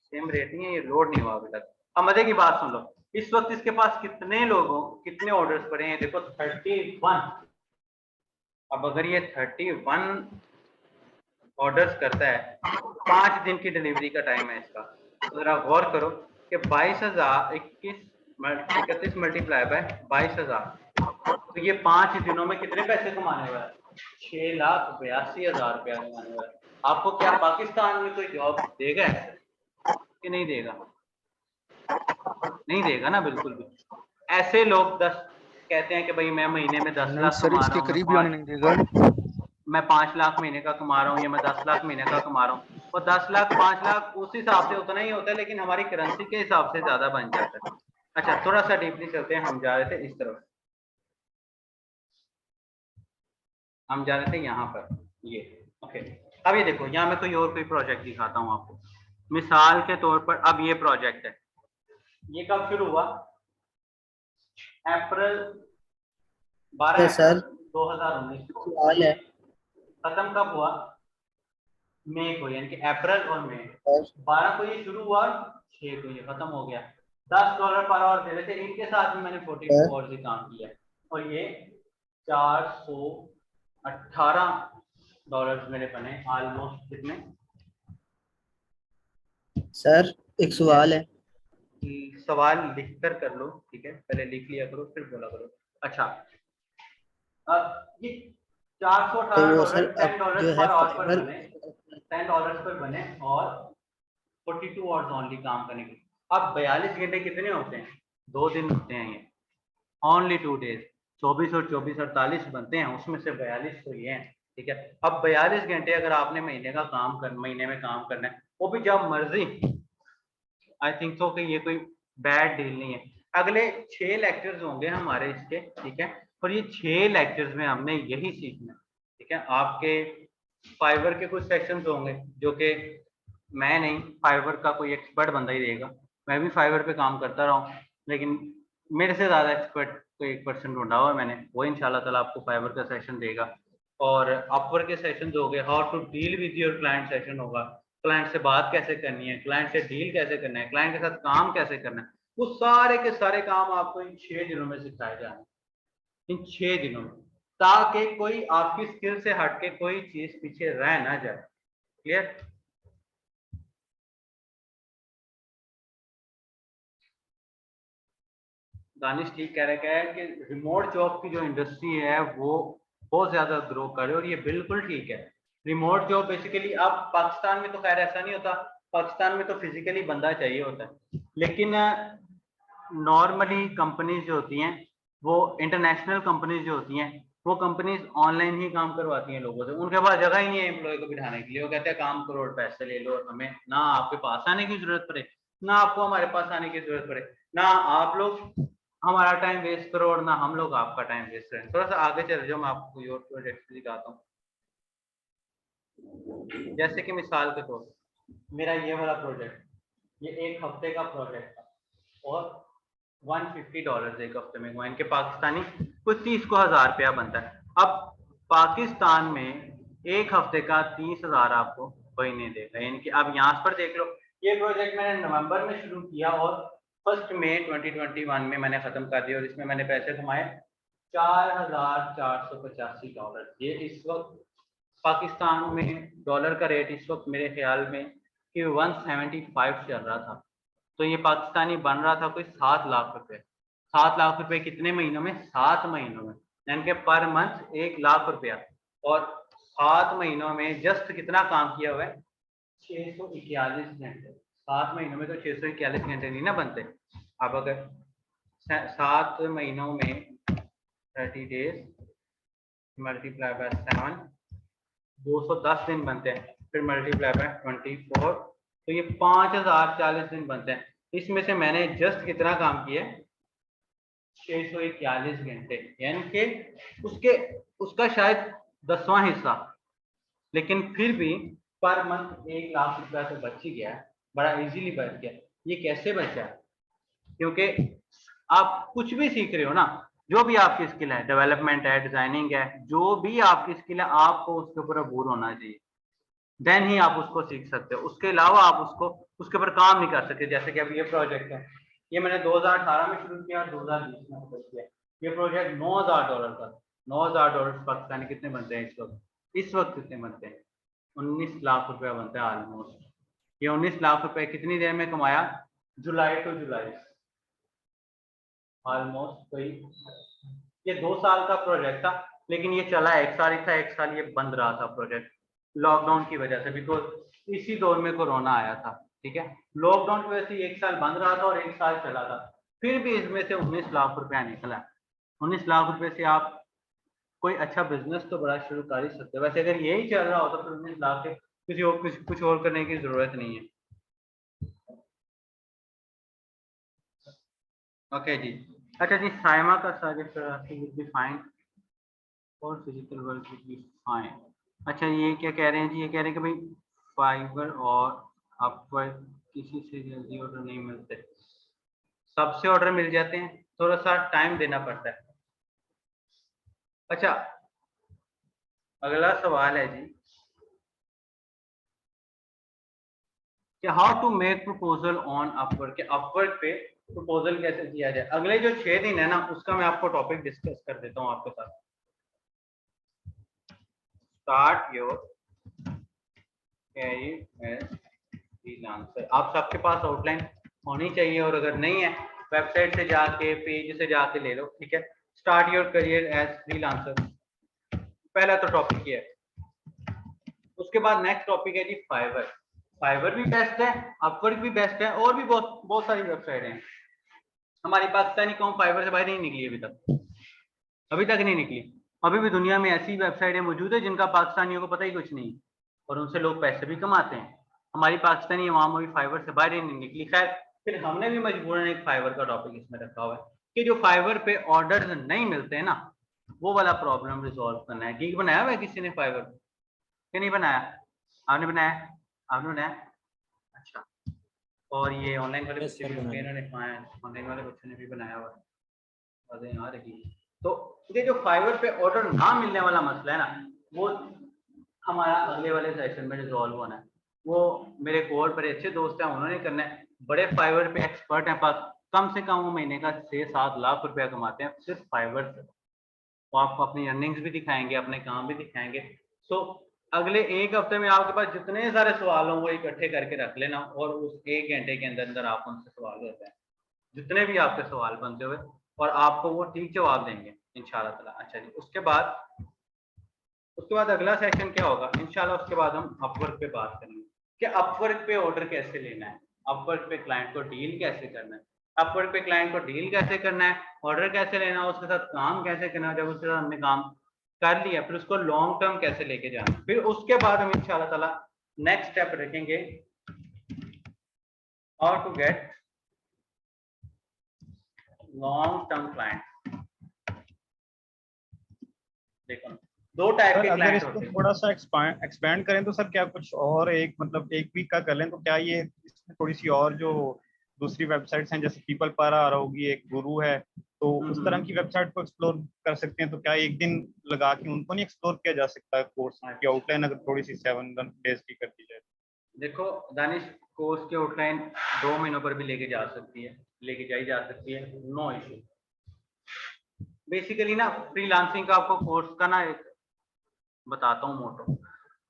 सेम रेट नहीं है, ये लोड नहीं हुआ अभी तक। अब मजे की बात सुन लो, इस वक्त इसके पास कितने लोगों कितने ऑर्डर्स पड़े हैं, देखो 31। अब अगर ये 31 ऑर्डर्स करता है, 5 दिन की डिलीवरी का टाइम है इसका, तो जरा गौर करो कि 22,000 31 मल्टीप्लाई बाय 22,000, तो ये 5 दिनों में कितने पैसे कमाने वाला है? 6,82,000 रुपया कमाने वाला है। आपको क्या पाकिस्तान में कोई जॉब देगा कि नहीं देगा? नहीं देगा ना, बिल्कुल भी। ऐसे लोग 10 कहते हैं कि भाई मैं महीने में 10 नहीं लाख सर, कमा रहा इसके हूँ, करीब भी आने नहीं देगा। मैं 5 लाख महीने का कमा रहा हूँ, या मैं 10 लाख महीने का कमा रहा हूँ। और 10 लाख 5 लाख उस हिसाब से उतना ही होता है, लेकिन हमारी करेंसी के हिसाब से ज्यादा बन जाता है। अच्छा, थोड़ा सा डीपली चलते हैं, हम जा रहे थे इस तरफ, हम जा रहे थे यहाँ पर, ये ओके। अब ये देखो, यहाँ मैं कोई प्रोजेक्ट दिखाता हूँ आपको। मिसाल के तौर पर अब ये प्रोजेक्ट है, ये कब शुरू हुआ? अप्रैल 12 सर 2019। सवाल है। खत्म कब हुआ? मई को, यानी कि अप्रैल और मई 12 को ये शुरू हुआ, 6 को ये खत्म हो गया। $10 पर आवर दे रहे थे, इनके साथ भी मैंने 42 आवर्स ही काम किया, और ये $418 मेरे बने, ऑलमोस्ट कितने? सर एक सवाल है। सवाल लिख कर लो, ठीक है, पहले लिख लिया करो फिर बोला करो। अच्छा, अब ये तो $418 सर अब $10 जो है पर आवर पर फाइबर, बने, $10 पर बने, और 42 आवर्स ओनली काम करने के। अब 42 घंटे कितने होते हैं? 2 दिन होते हैं ये, ओनली 2 डेज। 24 और 24 48 बनते हैं, उसमें से 42 तो ये हैं, ठीक है। अब 42 घंटे अगर आपने महीने में काम करना है, वो भी जब मर्जी, आई थिंक सो कि ये कोई बैड डील नहीं है। अगले 6 लेक्चर्स होंगे हमारे इसके, ठीक है, और ये 6 लेक्चर्स में हमने यही सीखना है, ठीक है। आपके फाइवर के कुछ सेक्शंस होंगे जो कि मैं नहीं, फाइवर का कोई एक्सपर्ट बंदा ही देगा। मैं भी फाइवर पे काम करता रहा हूँ, लेकिन मेरे से ज़्यादा एक्सपर्ट कोई एक पर्सन ढूंढा हुआ है मैंने, वो इंशाल्लाह ताला आपको फाइवर का सेशन देगा। और अपवर के सेशन हो गए, how to deal with your client session होगा, क्लाइंट से बात कैसे करनी है, क्लाइंट से डील कैसे करना है, क्लाइंट के साथ काम कैसे करना है, वो सारे के सारे काम आपको इन 6 दिनों में सिखाए जाएंगे, इन 6 दिनों में, ताकि कोई आपकी स्किल से हटके कोई चीज पीछे रह ना जाए। क्लियर? दानिश ठीक कह रहा है कि रिमोट जॉब की जो इंडस्ट्री है वो बहुत ज्यादा ग्रो करे, और ये बिल्कुल ठीक है। रिमोट जॉब बेसिकली, अब पाकिस्तान में तो खैर ऐसा नहीं होता, पाकिस्तान में तो फिजिकली बंदा चाहिए होता है, लेकिन नॉर्मली कंपनीज जो होती हैं, वो इंटरनेशनल कंपनीज जो होती हैं, वो कंपनीज ऑनलाइन ही काम करवाती हैं लोगों से। उनके पास जगह ही नहीं है एम्प्लॉय को बिठाने के लिए, वो कहते हैं काम करो और पैसे ले लो, हमें ना आपके पास आने की जरूरत पड़े, ना आपको हमारे पास आने की जरूरत पड़े, ना आप लोग हमारा टाइम वेस्ट करो और ना हम लोग आपका टाइम वेस्ट करें। थोड़ा सा आगे चल जाओ, मैं आपको कोई और प्रोजेक्ट दिखाता हूँ। जैसे कि मिसाल के तौर पर मेरा ये वाला प्रोजेक्ट, ये 1 हफ्ते का प्रोजेक्ट था और $150 एक हफ्ते में हुआ, इनके पाकिस्तानी कुछ 30 को 1000 रुपया बनता है। अब पाकिस्तान में 1 हफ्ते का 30,000 आपको कोई नहीं देगा, यानी कि अब यहाँ पर देख लो, ये प्रोजेक्ट मैंने नवंबर में शुरू किया और 1 मई 2021 में मैंने खत्म कर दिया, और इसमें मैंने पैसे कमाए $4,485। ये इस वक्त पाकिस्तान में डॉलर का रेट इस वक्त मेरे ख्याल में कि 175 चल रहा था, तो ये पाकिस्तानी बन रहा था कोई 7 लाख रुपए। 7 लाख रुपए कितने महीनों में? 7 महीनों में, यानी कि पर मंथ 1 लाख रुपया, और 7 महीनों में जस्ट कितना काम किया हुआ है? 641 घंटे। 7 महीनों में तो 641 घंटे नहीं ना बनते। अब अगर 7 महीनों में 30 डेज मल्टीप्लाई बाय 7, 210 दिन बनते हैं, फिर मल्टीप्लाई बाय 24, तो ये 5040 दिन बनते हैं। इसमें से मैंने जस्ट कितना काम किया? 641 घंटे, यानी कि उसका शायद 10वां हिस्सा, लेकिन फिर भी पर मंथ 1 लाख रुपया तो बच ही गया, बड़ा इजीली बच गया। ये कैसे बचा? क्योंकि आप कुछ भी सीख रहे हो ना, जो भी आपकी स्किल है, डेवलपमेंट है, डिजाइनिंग है, जो भी आपकी स्किल है, आपको उसके ऊपर अबूर होना चाहिए, देन ही आप उसको सीख सकते हो। उसके अलावा आप उसके ऊपर काम नहीं कर सकते। जैसे कि अब ये प्रोजेक्ट है, ये मैंने 2018 में शुरू किया, 2020 में खत्म किया। ये प्रोजेक्ट $9,000 का। $9,000 पाकिस्तानी कितने बनते हैं इस वक्त? इस वक्त कितने बनते हैं? 19 लाख रुपया बनता है ऑलमोस्ट। ये 19 लाख रुपए कितनी देर में कमाया? जुलाई टू जुलाई, ऑलमोस्ट कोई, ये 2 साल का प्रोजेक्ट था, लेकिन ये चला 1 साल ही था। 1 साल ये बंद रहा था प्रोजेक्ट लॉकडाउन की वजह से, बिकॉज इसी दौर में कोरोना आया था, ठीक है। लॉकडाउन की वजह से 1 साल बंद रहा था और 1 साल चला था, फिर भी इसमें से 19 लाख रुपया निकला। 19 लाख रुपए से आप कोई अच्छा बिजनेस तो बड़ा शुरू कर ही सकते हो। वैसे अगर यही चल रहा होता तो 19 लाख के कुछ और करने की जरूरत नहीं है। ओके जी, अच्छा जी, साइमा का सजेस्ट विल बी फाइन और physical work will be fine. अच्छा, ये क्या कह रहे हैं जी? ये कह रहे हैं कि भाई फाइवर और अपवर्क किसी से जल्दी ऑर्डर नहीं मिलते, सबसे ऑर्डर मिल जाते हैं, थोड़ा सा टाइम देना पड़ता है। अच्छा, अगला सवाल है जी कि how to make proposal on Upwork, के अपवर्क पे प्रपोजल कैसे दिया जाए। अगले जो 6 दिन है ना, उसका मैं आपको टॉपिक डिस्कस कर देता हूँ आपके साथ। Start your career as freelancer. आप सबके पास आउटलाइन होनी चाहिए, और अगर नहीं है वेबसाइट से जाके, पेज से जाके ले लो, ठीक है। Start your career as freelancer, पहला तो टॉपिक ये है। उसके बाद नेक्स्ट टॉपिक है जी फाइवर। फाइवर भी बेस्ट है, अपवर्क भी बेस्ट है, और भी बहुत सारी वेबसाइट हैं। हमारी पाकिस्तानी कौम फाइवर से बाहर नहीं निकली अभी तक नहीं निकली। अभी भी दुनिया में ऐसी वेबसाइटें मौजूद है जिनका पाकिस्तानियों को पता ही कुछ नहीं, और उनसे लोग पैसे भी कमाते हैं। हमारी पाकिस्तानी अवाम अभी फाइवर से बाहर ही नहीं निकली। खैर, फिर हमने भी मजबूरन एक फाइवर का टॉपिक इसमें रखा हुआ है कि जो फाइवर पे ऑर्डर्स नहीं मिलते हैं ना, वो वाला प्रॉब्लम रिजॉल्व करना है। गिग बनाया हुआ है किसी ने फाइवर कि नहीं बनाया? आपने बनाया? आपने बनाया? अच्छा। और ये ऑनलाइन वाले बच्चे भी होंगे, इन्होंने ऑनलाइन वाले बच्चों ने भी बनाया हुआ है। यहाँ रखी। तो ये जो फाइवर पे ऑर्डर ना मिलने वाला मसला है ना, वो हमारा अगले वाले सेशन में रिजॉल्व होना है। वो मेरे कोर पर अच्छे दोस्त हैं, उन्होंने करना है। बड़े फाइवर पे एक्सपर्ट हैं, पास कम से कम वो महीने का 6-7 लाख रुपया कमाते हैं सिर्फ फाइवर से। वो आपको अपनी अर्निंग्स भी दिखाएंगे, अपने काम भी दिखाएंगे। सो अगले एक हफ्ते में आपके पास जितने सारे सवाल हों वो इकट्ठे करके रख लेना, और उस 1 घंटे के अंदर अंदर आप उनसे सवाल करते हैं, जितने भी आपके सवाल बनते हुए, और आपको वो ठीक जवाब देंगे इंशाल्लाह ताला। अच्छा जी, उसके बाद अगला सेशन क्या होगा इंशाल्लाह, उसके बाद हम अपवर्क पे बात करेंगे कि अपवर्क पे ऑर्डर कैसे लेना है, अपवर्क पे क्लाइंट को डील कैसे करना है, अपवर्क पे क्लाइंट को डील कैसे करना है, ऑर्डर कैसे लेना है, उसके साथ काम कैसे करना है। जब उसके साथ हमने काम कर लिया, फिर उसको लॉन्ग टर्म कैसे लेके जाना है। फिर उसके बाद हम इंशाल्लाह ताला नेक्स्ट स्टेप रखेंगे, how to get long term client. देखो, दो टाइप के अगर क्लाइंट इसको होते हैं। थोड़ा सा एक्सपैंड करें तो सर क्या कुछ और एक मतलब एक वीक का कर लें तो क्या ये इसमें थोड़ी सी और जो दूसरी वेबसाइट्स हैं जैसे पीपल पारा होगी, एक गुरु है, तो उस तरह की वेबसाइट को एक्सप्लोर कर सकते हैं। तो क्या एक दिन लगा के उनको नहीं एक्सप्लोर किया जा सकता है कोर्स की आउटलाइन अगर थोड़ी सी 7 डेज की कर दी जाए? देखो दानिश, कोर्स की आउटलाइन 2 महीनों पर भी लेके जा सकती है, लेके जाई जा सकती है, नो इशू। बेसिकली ना फ्रीलांसिंग का आपको कोर्स का ना एक बताता हूँ मोटो।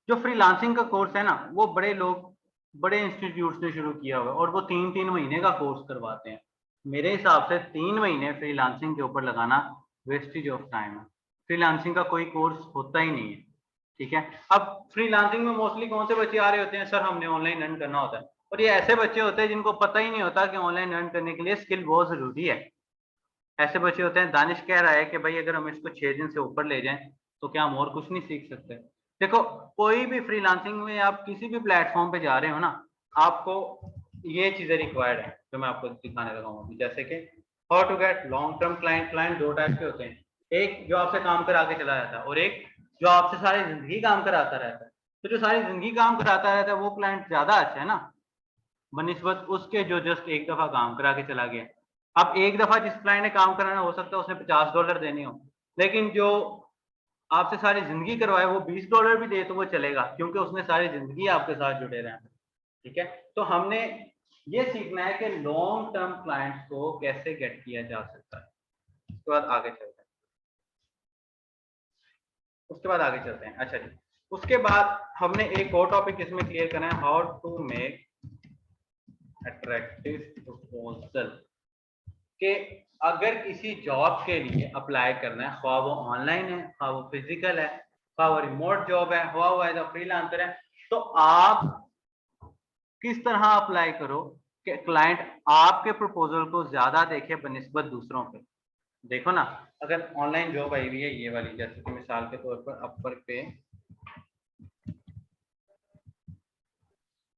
जो फ्रीलांसिंग का कोर्स है ना, वो बड़े लोग बड़े इंस्टीट्यूट ने शुरू किया हुआ है, और वो 3-3 महीने का कोर्स करवाते हैं। मेरे हिसाब से 3 महीने फ्रीलांसिंग के ऊपर लगाना वेस्टेज ऑफ टाइम है। फ्रीलांसिंग का कोई कोर्स होता ही नहीं है, ठीक है। अब फ्रीलांसिंग में मोस्टली कौन से बच्चे आ रहे होते हैं, सर हमने ऑनलाइन अर्न करना होता है, और ये ऐसे बच्चे होते हैं जिनको पता ही नहीं होता कि ऑनलाइन अर्न करने के लिए स्किल बहुत जरूरी है। ऐसे बच्चे होते हैं। दानिश कह रहा है कि भाई अगर हम इसको 6 दिन से ऊपर ले जाएं तो क्या हम और कुछ नहीं सीख सकते? देखो, कोई भी फ्रीलांसिंग में आप किसी भी प्लेटफॉर्म पे जा रहे हो ना, आपको ये चीजें रिक्वायर्ड है जो मैं आपको दिखाने लगा हूँ। जैसे कि how to get long term client. Client 2 type के होते हैं, एक जो आपसे काम करा के चला जाता है, और एक जो आपसे सारी जिंदगी काम कराता रहता है। तो जो सारी जिंदगी काम कराता रहता है वो क्लाइंट ज्यादा अच्छा है ना, बनिस्बत उसके जो जस्ट एक दफा काम करा के चला गया। अब एक दफा जिस क्लाइंट ने काम कराना, हो सकता है उसने $50 देने हो, लेकिन जो आपसे सारी जिंदगी करवाए वो $20 भी दे तो वो चलेगा, क्योंकि उसने सारी जिंदगी आपके साथ जुड़े रहना। ठीक है, तो हमने ये सीखना है कि लॉन्ग टर्म क्लाइंट्स को कैसे गेट किया जा सकता है। उसके बाद आगे चलते हैं। अच्छा जी, उसके बाद हमने एक और टॉपिक इसमें क्लियर करना है, how to make attractive proposal. कि अगर किसी जॉब के लिए अप्लाई करना है, ख्वाह वो ऑनलाइन है, ख्वाह वो फिजिकल है, ख्वाह वो रिमोट जॉब है, ख्वाह वो एज अ फ्रीलांसर है, तो आप किस तरह अप्लाई करो कि क्लाइंट आपके प्रपोजल को ज्यादा देखे बनिस्बत दूसरों पे। देखो ना, अगर ऑनलाइन जॉब आई हुई है ये वाली, जैसे कि मिसाल के तौर पर अपवर्क पे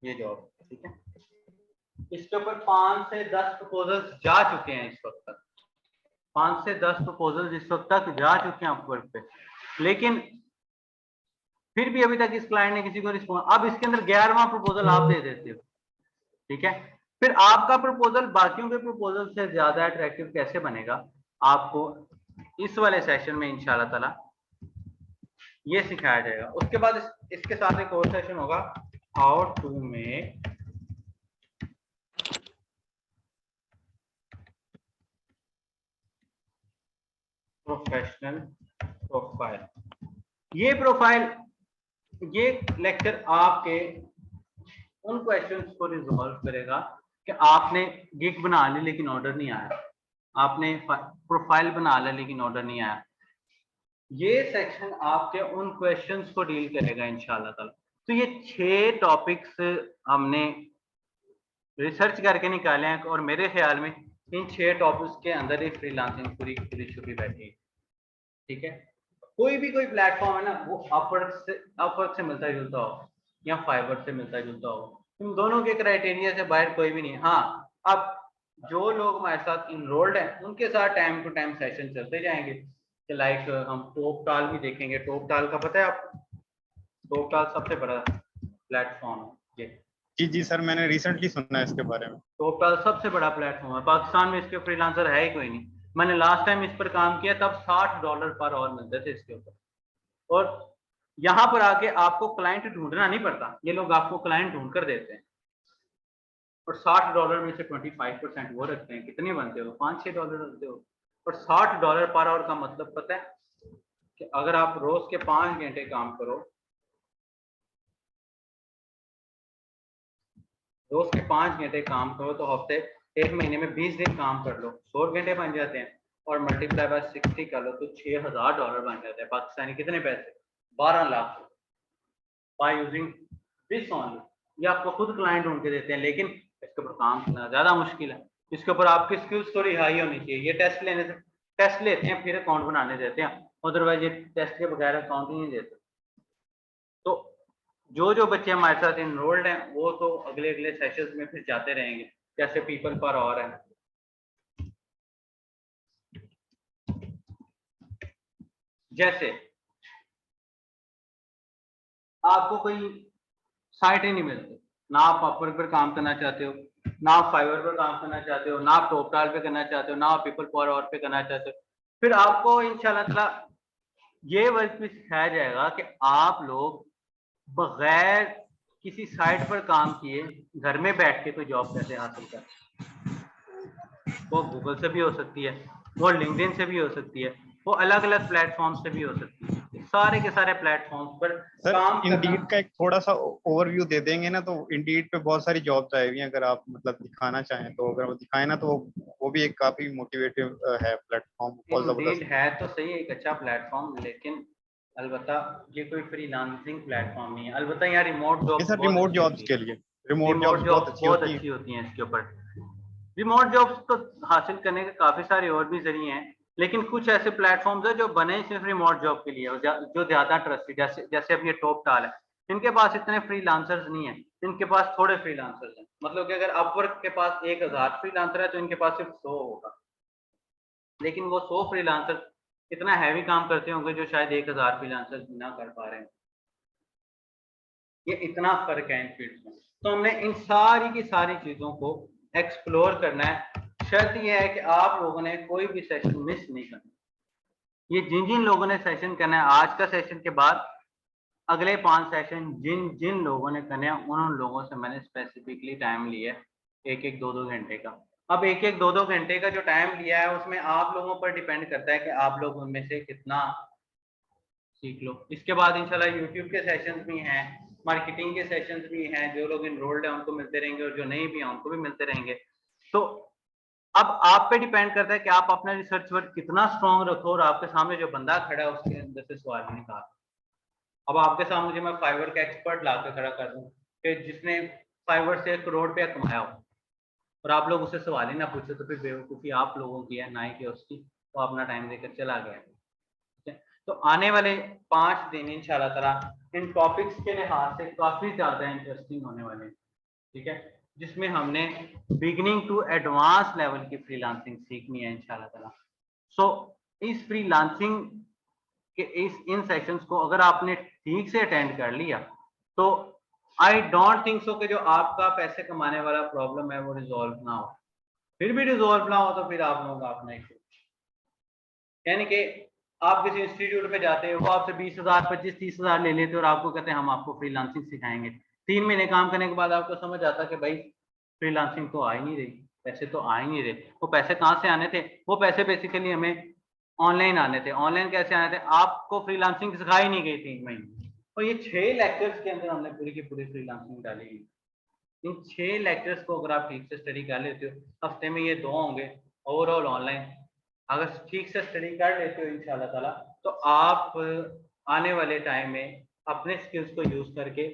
ये जॉब, ठीक है, इसके ऊपर 5 से 10 प्रपोजल्स जा चुके हैं इस वक्त तक। 5 से 10 प्रपोजल इस वक्त तक जा चुके हैं अपवर्क पे, लेकिन फिर भी अभी तक इस क्लाइंट ने किसी को रिस्पॉन्स। अब इसके अंदर 11वां प्रपोजल आप दे देते हो, ठीक है। फिर आपका प्रपोजल बाकियों के प्रपोजल से ज्यादा अट्रैक्टिव कैसे बनेगा, आपको इस वाले सेशन में इंशाल्लाह ताला ये सिखाया जाएगा। उसके बाद इसके साथ एक और सेशन होगा, how to make professional profile. ये प्रोफाइल, ये लेक्चर आपके उन क्वेश्चंस को रिजॉल्व करेगा कि आपने गिग बना ली लेकिन ऑर्डर नहीं आया, आपने प्रोफाइल बना लिया लेकिन ऑर्डर नहीं आया। ये सेक्शन आपके उन क्वेश्चंस को डील करेगा इंशाल्लाह ताला। तो ये 6 टॉपिक्स हमने रिसर्च करके निकाले हैं, और मेरे ख्याल में इन 6 टॉपिक्स के अंदर ही फ्रीलांसिंग पूरी छुपी बैठी है, ठीक है। कोई प्लेटफॉर्म है ना, वो अपवर्क से मिलता जुलता हो या फाइवर से मिलता जुलता हो, इन दोनों के क्राइटेरिया से बाहर कोई भी नहीं है। हाँ, अब जो लोग हमारे साथ इनरोल्ड हैं उनके साथ टाइम टू टाइम सेशन चलते जाएंगे कि लाइक हम टॉप टाल भी देखेंगे। टॉप टाल का पता है आपको? टॉप टाल सबसे बड़ा प्लेटफॉर्म है ये। जी जी सर, मैंने रिसेंटली सुना है इसके बारे में। टॉप टाल सबसे बड़ा प्लेटफॉर्म है पाकिस्तान में, इसके फ्रीलांसर है ही कोई नहीं। मैंने लास्ट टाइम इस पर काम किया तब $60 पर आवर मिलते थे इसके ऊपर, और यहाँ पर आके आपको क्लाइंट ढूंढना नहीं पड़ता, ये लोग आपको क्लाइंट ढूंढ कर देते हैं। और $60 में से 25% वो रखते हैं, कितने बनते हो? $5-6 रखते हो। और $60 पर आवर का मतलब पता है कि अगर आप रोज के 5 घंटे काम करो, रोज के 5 घंटे काम करो तो हफ्ते एक महीने में 20 दिन काम कर लो, 100 घंटे बन जाते हैं, और मल्टीप्लाई बाय 60 कर लो तो $6000 बन जाते हैं पाकिस्तानी। कितने पैसे? 12 lakh by using this only. ये आपको खुद क्लाइंट ढूंढ के देते हैं, लेकिन इसके ऊपर काम करना ज्यादा मुश्किल है। इसके ऊपर आपकी स्किल्स थोड़ी हाई होनी चाहिए। ये टेस्ट लेने से, टेस्ट लेते हैं फिर अकाउंट बनाने देते हैं, अदरवाइज ये टेस्ट के बगैर अकाउंट ही नहीं देते। तो जो बच्चे हमारे साथ इनरोल्ड हैं वो तो अगले अगले सेशंस में फिर जाते रहेंगे, जैसे पीपल पर और है। जैसे आपको कोई साइट ही नहीं मिलती, ना आप अपवर्क पर काम करना चाहते हो, ना आप फाइवर पर काम करना चाहते हो, ना आप टॉपटाल पे करना चाहते हो, ना आप पीपल पर और पे करना चाहते हो, फिर आपको इंशाल्लाह ताला ये वर्क भी सिखाया जाएगा कि आप लोग बगैर किसी साइट पर काम किए घर में बैठ के कोई जॉब कैसे हासिल कर। वो गूगल से भी हो सकती है, वो लिंक्डइन से भी हो सकती है, वो अलग अलग प्लेटफॉर्म से भी हो सकती है। सारे के सारे प्लेटफॉर्म्स पर सर काम इंडीड का एक थोड़ा सा ओवरव्यू दे देंगे ना, तो इंडीड पे बहुत सारी जॉब्स आई हुई हैं, अगर आप मतलब दिखाना चाहें तो, अगर वो दिखाए ना तो वो भी एक काफी मोटिवेटिव है प्लेटफॉर्म, बहुत इंडीड जबरदस्त। है तो सही, एक अच्छा प्लेटफॉर्म, लेकिन अलबत्ता ये कोई फ्रीलांसिंग प्लेटफॉर्म नहीं है। अलबत्ता यहाँ रिमोट ये जॉब्स सर बहुत रिमोट अच्छी जॉब्स होती के है। लिए, रिमोट रिमोट जॉब्स बहुत जॉब्स अच्छी बहुत होती हैं। अच्छी होती हैं इसके ऊपर। रिमोट जॉब्स तो हासिल करने के काफी सारे और भी जरिए हैं, लेकिन कुछ ऐसे प्लेटफॉर्म्स है जो बने सिर्फ रिमोट जॉब के लिए और जो ज्यादा ट्रस्टेड, जैसे जैसे अब ये टॉप टाल है, इनके पास इतने फ्रीलांसर्स नहीं है, इनके पास थोड़े फ्रीलांसर्स हैं। मतलब कि अगर अपवर्क के पास 1000 फ्रीलांसर है तो इनके पास सिर्फ 100 होगा, लेकिन वो 100 फ्रीलांसर इतना हैवी काम करते होंगे जो शायद 1000 फ्रीलांसर ना कर पा रहे हैं। ये इतना फर्क है इन फील्ड्स में। तो हमने इन सारी की सारी चीजों को एक्सप्लोर करना है। शर्त यह है कि आप लोगों ने कोई भी सेशन मिस नहीं करना। ये जिन जिन लोगों ने सेशन करना है आज का सेशन के बाद अगले 5 सेशन जिन जिन लोगों ने करने हैं उन लोगों से मैंने स्पेसिफिकली टाइम लिया है, एक एक 2-2 घंटे का। अब एक एक 2-2 घंटे का जो टाइम लिया है उसमें आप लोगों पर डिपेंड करता है कि आप लोग उनमें से कितना सीख लो। इसके बाद इंशाल्लाह यूट्यूब के सेशंस भी हैं, मार्केटिंग के सेशंस भी हैं, जो लोग इनरोल्ड हैं उनको मिलते रहेंगे और जो नहीं भी हैं उनको भी मिलते रहेंगे। तो अब आप पे डिपेंड करता है कि आप अपना रिसर्च वर्क कितना स्ट्रॉन्ग रखो और आपके सामने जो बंदा खड़ा है उसके अंदर से सवाल ही निकाल। अब आपके सामने जो मैं फाइवर का एक्सपर्ट ला के खड़ा कर दूं कि जिसने फाइवर से 1 करोड़ रुपया कमाया हो और आप लोग उससे सवाल ही ना पूछे, तो फिर बेवकूफ़ी आप लोगों की है ना ही कि उसकी। वो अपना टाइम देकर चला गया। ठीक है, तो आने वाले 5 दिन इंशाल्लाह ताला इन टॉपिक्स के लिहाज से काफी ज्यादा इंटरेस्टिंग होने वाले हैं। ठीक है, जिसमें हमने बिगिनिंग टू एडवांस लेवल की फ्रीलांसिंग सीखनी है इंशाल्लाह ताला। सो इस फ्रीलांसिंग के इन सेशंस को अगर आपने ठीक से अटेंड कर लिया तो आई डोंट थिंक सो कि जो आपका पैसे कमाने वाला प्रॉब्लम है वो रिजॉल्व ना हो। फिर भी रिजॉल्व ना हो तो फिर आप लोगों का अपना इशू, यानी कि आप किसी इंस्टीट्यूट में जाते हो, वो आपसे 20,000 25-30,000 ले लेते हो और आपको कहते हैं हम आपको फ्रीलांसिंग सिखाएंगे। 3 महीने काम करने के बाद आपको समझ आता कि भाई फ्रीलांसिंग तो आ ही नहीं रही, पैसे तो आ ही नहीं रहे। वो पैसे कहाँ से आने थे? वो पैसे बेसिकली हमें ऑनलाइन आने थे। ऑनलाइन कैसे आने थे? आपको फ्रीलांसिंग सिखाई नहीं गई 3 महीने, और ये 6 लेक्चर्स के अंदर हमने पूरी की पूरी फ्रीलांसिंग डाली है। इन 6 लेक्चर्स को अगर आप ठीक से स्टडी कर लेते हो, हफ्ते में ये 2 होंगे ओवरऑल ऑनलाइन, अगर ठीक से स्टडी कर लेते हो इंशाल्लाह ताला तो आप आने वाले टाइम में अपने स्किल्स को यूज करके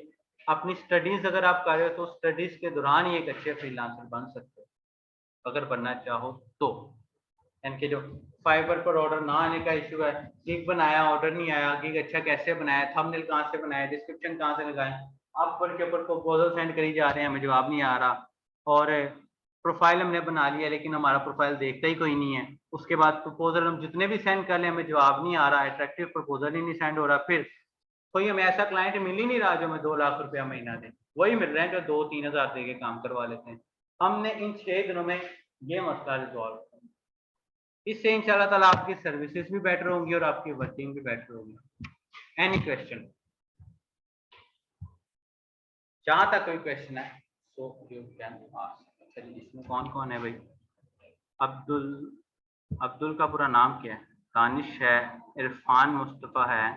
अपनी स्टडीज अगर आप कर रहे हो तो स्टडीज के दौरान ही एक अच्छे फ्रीलांसर बन सकते हो अगर बनना चाहो तो। इनके जो फाइबर पर ऑर्डर ना आने का इशू है, गिग बनाया ऑर्डर नहीं आया, गिग अच्छा कैसे बनाया, थंबनेल कहाँ से बनाया, डिस्क्रिप्शन कहाँ से लगाएं, आप पर के ऊपर प्रपोजल सेंड करी जा रहे हैं, हमें जवाब नहीं आ रहा, और प्रोफाइल हमने बना लिया लेकिन हमारा प्रोफाइल देखता ही कोई नहीं है, उसके बाद प्रपोजल हम जितने भी सेंड कर ले हमें जवाब नहीं आ रहा, अट्रैक्टिव प्रपोजल ही नहीं सेंड हो रहा, फिर कोई हमें ऐसा क्लाइंट मिल ही नहीं रहा जो हमें 2 लाख रुपया महीना दे, वही मिल रहे हैं जो 2-3 हजार दे के काम करवा लेते हैं। हमने इन 6 दिनों में ये मसला रिजॉल्व किया, इससे इंशाल्लाह ताला आपकी सर्विसेज भी बेटर होंगी और आपकी वर्किंग भी बेटर होगी। Any question? जहां तक कोई क्वेश्चन है सो यू कैन आस्क। चलिए इसमें कौन कौन है भाई? अब्दुल का पूरा नाम क्या है? दानिश है, इरफान मुस्तफ़ा है,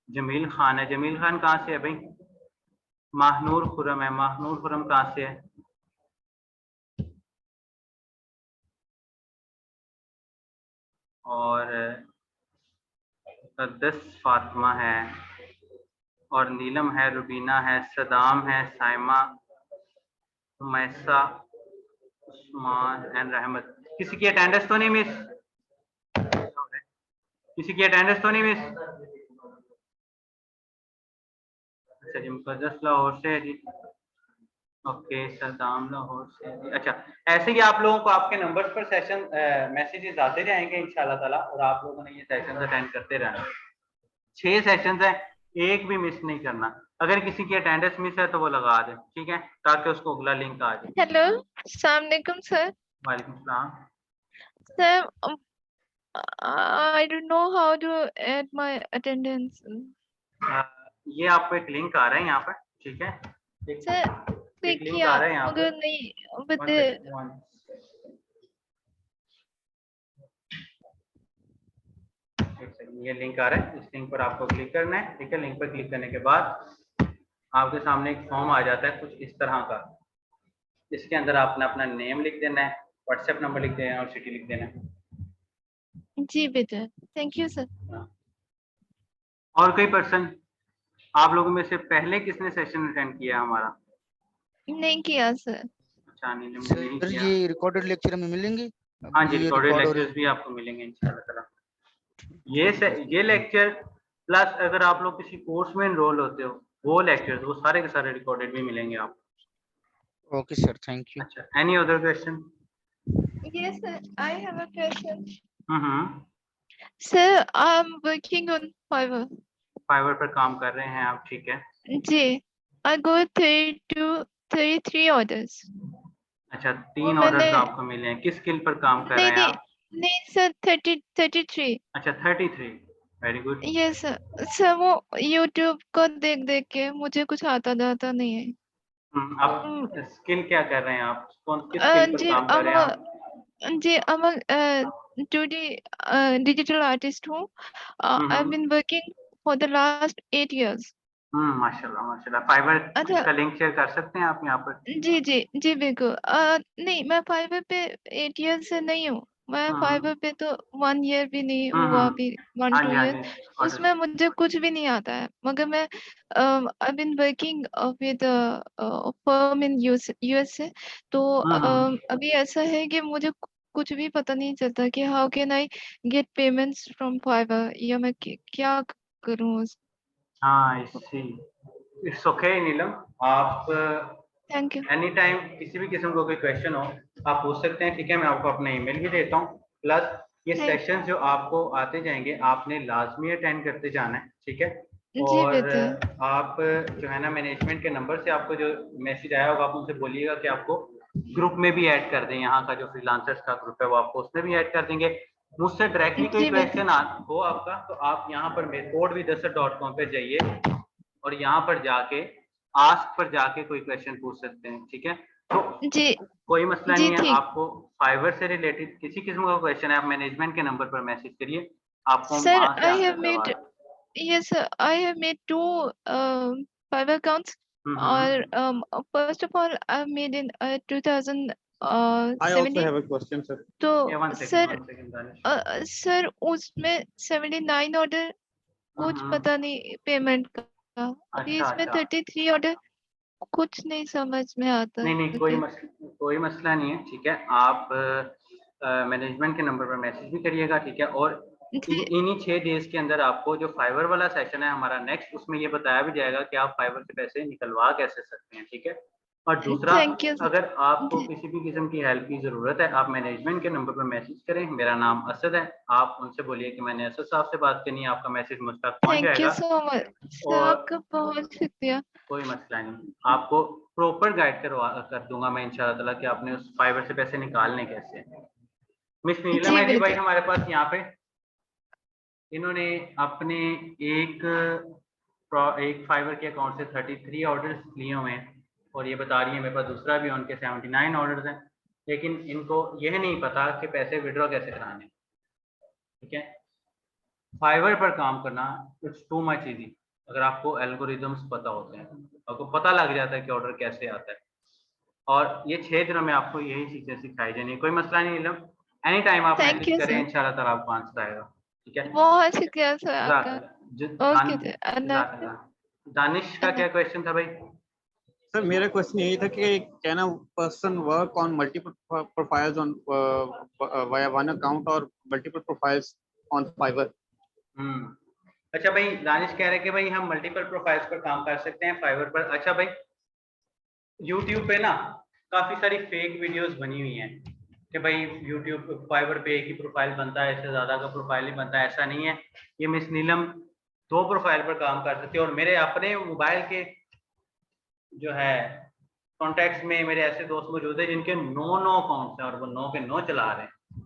जमील खान है। जमील खान कहाँ से है भाई? माहनूर खुरम है। माहनूर खुरम कहाँ से है? और मुक़द्दस फातिमा है, और नीलम है, रुबीना है, सदाम है, साइमा, हुमैसा, उस्मान एंड रहमत। किसी की अटेंडेंस तो नहीं मिस? किसी की अटेंडेंस तो नहीं मिस? अच्छा जी, मुक़द्दस लाहौर से है जी। ओके, सदाम लाहौर से है जी। अच्छा, ऐसे ही आप लोगों को आपके नंबर्स पर सेशन मैसेजेस आते जाएंगे इंशाल्लाह ताला, और आप लोगों ने ये सेशन अटेंड करते रहना। 6 सेशंस है, एक भी मिस नहीं करना। अगर किसी की अटेंडेंस मिस है तो वो लगा दे, ठीक है, ताकि उसको अगला लिंक आ जाए। हेलो, अस्सलाम वालेकुम सर। वालेकुम सलाम। Sir, I don't know how to add my attendance. ये आपको एक लिंक आ रहा है यहाँ पर, ठीक है, सर एक लिंक देखिए आ रहा है यहाँ मगर पर। नहीं बता। ये लिंक आ रहा है, इस लिंक पर आपको क्लिक करना है, ठीक है। लिंक पर क्लिक करने के बाद आपके सामने एक फॉर्म आ जाता है कुछ इस तरह का। इसके अंदर आपने अपना नेम लिख देना है, व्हाट्सएप नंबर लिख देना है और सिटी लिख देना है। जी बेटा, थैंक यू सर। और कोई पर्सन, आप लोगों में से पहले किसने सेशन अटेंड किया हमारा? नहीं किया सर। अच्छा, नीलम ने नहीं सर किया। ये रिकॉर्डेड लेक्चर हमें मिलेंगे? हाँ जी, ये रिकॉर्डेड रिकॉर्ड हो लेक्चर्स भी आपको मिलेंगे इंशाल्लाह ताला। ये लेक्चर प्लस अगर आप लोग किसी कोर्स में एनरोल होते हो वो लेक्चर्स, वो सारे के सारे रिकॉर्डेड भी मिलेंगे आपको। Okay sir, thank you. अच्छा, any other question? Yes sir, I have a question. Hmm, Sir, I'm working on Fiverr. Fiverr पर काम कर रहे हैं आप, ठीक है। जी, I got 33 orders. अच्छा, और 3 मैंने ऑर्डर्स आपको मिले हैं, किस स्किल पर काम कर नहीं रहे हैं नहीं आप? नहीं सर, 33। अच्छा, 33, वेरी गुड। ये सर वो YouTube को देख देख के मुझे कुछ आता जाता नहीं है। आप स्किल क्या कर रहे हैं? आप किस स्किल पर जी काम कर रहे हैं आप? जी I'm a 2D digital artist हूँ। I've been working for the last 8 years. माशाल्लाह माशाल्लाह। फाइवर अच्छा इसका लिंक शेयर कर सकते हैं आप यहाँ पर? जी जी जी बिल्कुल। नहीं, मैं फाइवर पे 8 years से नहीं हूँ। मैं फाइवर पे तो 1 year भी नहीं हुआ अभी, हाँ 1-2 जी, हाँ years। जी। उसमें मुझे कुछ भी नहीं आता है, मगर मैं I've been working with a firm in USA। तो अभी ऐसा है कि मुझे कुछ भी पता नहीं चलता कि how can I get payments from Fiverr, या मैं क्या करूँ। हाँ, इसी इट्स ओके नीलम, आप थैंक यू। एनी टाइम किसी भी किस्म का कोई क्वेश्चन हो आप पूछ सकते हैं, ठीक है। मैं आपको अपना ईमेल भी देता हूँ, प्लस ये थैंक सेशंस जो आपको आते जाएंगे आपने लाजमी अटेंड करते जाना है, ठीक है। जी और बेटा। आप जो है ना मैनेजमेंट के नंबर से आपको जो मैसेज आया होगा आप उनसे बोलिएगा कि आपको ग्रुप में भी ऐड कर दें, यहाँ का जो फ्रीलांसर्स का ग्रुप है वो आपको उसमें भी ऐड कर देंगे। मुझसे डायरेक्टली कोई जी बेटा। क्वेश्चन हो आपका तो आप यहाँ पर codevidasar.com पे जाइए और यहाँ पर जाके आस्क पर जाके कोई क्वेश्चन पूछ सकते हैं, ठीक है। तो जी कोई मसला जी नहीं है, ठीक। आपको फाइवर से रिलेटेड किसी किस्म का क्वेश्चन है आप मैनेजमेंट के नंबर पर मैसेज करिए, आपको हम Sir, वहां से I आंसर have करवा made, yes, sir, I have made 2 Fiverr accounts. Or first of all, I made in I also 2017. have a question, sir. ये तो वन सेकंड दानिश। सर उसमें 79 ऑर्डर, कुछ पता नहीं पेमेंट का। अभी अच्छा इसमें अच्छा, 33 ऑर्डर, कुछ नहीं समझ में आता नहीं कि। कोई मसला नहीं है, ठीक है। आप मैनेजमेंट के नंबर पर मैसेज भी करिएगा, ठीक है। और जी इन्हीं 6 डेज के अंदर आपको जो फाइवर वाला सेशन है हमारा नेक्स्ट, उसमें ये बताया भी जाएगा कि आप फाइवर से पैसे निकलवा कैसे सकते हैं, ठीक है। और दूसरा, थैंक यू। अगर आपको किसी भी किस्म की हेल्प की जरूरत है, आप मैनेजमेंट के नंबर पर मैसेज करें। मेरा नाम असद है, आप उनसे बोलिए कि मैंने असद साहब से बात करनी है, आपका मैसेज मुझ तक पहुंच थैंक यू जाएगा। सो मच सर, और आपका बहुत शुक्रिया। कोई मसला नहीं, आपको प्रॉपर गाइड कर दूंगा मैं इंशाल्लाह ताला कि आपने उस फाइवर से पैसे निकालने कैसे हैं। मिस नीलम जी है जी भाई बिल्कुल। हमारे पास यहाँ पे, इन्होंने अपने एक एक फाइवर के अकाउंट से 33 ऑर्डर्स लिए हुए हैं, और ये बता रही है मेरे पास दूसरा भी उनके 79 ऑर्डर्स हैं, लेकिन इनको यह नहीं पता कि पैसे विड्रॉ कैसे कराने। ठीक है, फाइवर पर काम करना इट्स टू मच इजी अगर आपको एल्गोरिदम्स पता होते हैं, आपको पता लग जाता है कि ऑर्डर कैसे आता है। और ये 6 दिनों में आपको यही चीजें सिखाई जानी, कोई मसला नहीं नीलम, एनी टाइम आप थैंक मैसेज यू करें, सर, इंशाल्लाह ताला आपको आंसर आएगा। ठीक है, बहुत शुक्रिया सर आपका। ओके सर, अल्लाह हाफिज। दानिश का क्या क्वेश्चन था भाई? सर मेरा क्वेश्चन यही था कि can a person work on multiple profiles on via one account और मल्टीपल प्रोफाइल्स ऑन फाइवर? अच्छा भाई, दानिश कह रहे हैं कि भाई हम मल्टीपल प्रोफाइल्स पर काम कर सकते हैं फाइवर पर। अच्छा भाई, यूट्यूब पे ना काफी सारी फेक वीडियोस बनी हुई हैं कि भाई यूट्यूब फाइवर पे एक ही प्रोफाइल बनता है, इससे ज्यादा का प्रोफाइल ही बनता है। ऐसा नहीं है, ये मिस नीलम 2 प्रोफाइल पर काम कर सकती है, और मेरे अपने मोबाइल के जो है कॉन्टेक्ट्स में मेरे ऐसे दोस्त मौजूद है जिनके 9 अकाउंट्स हैं और वो 9 के 9 चला रहे हैं।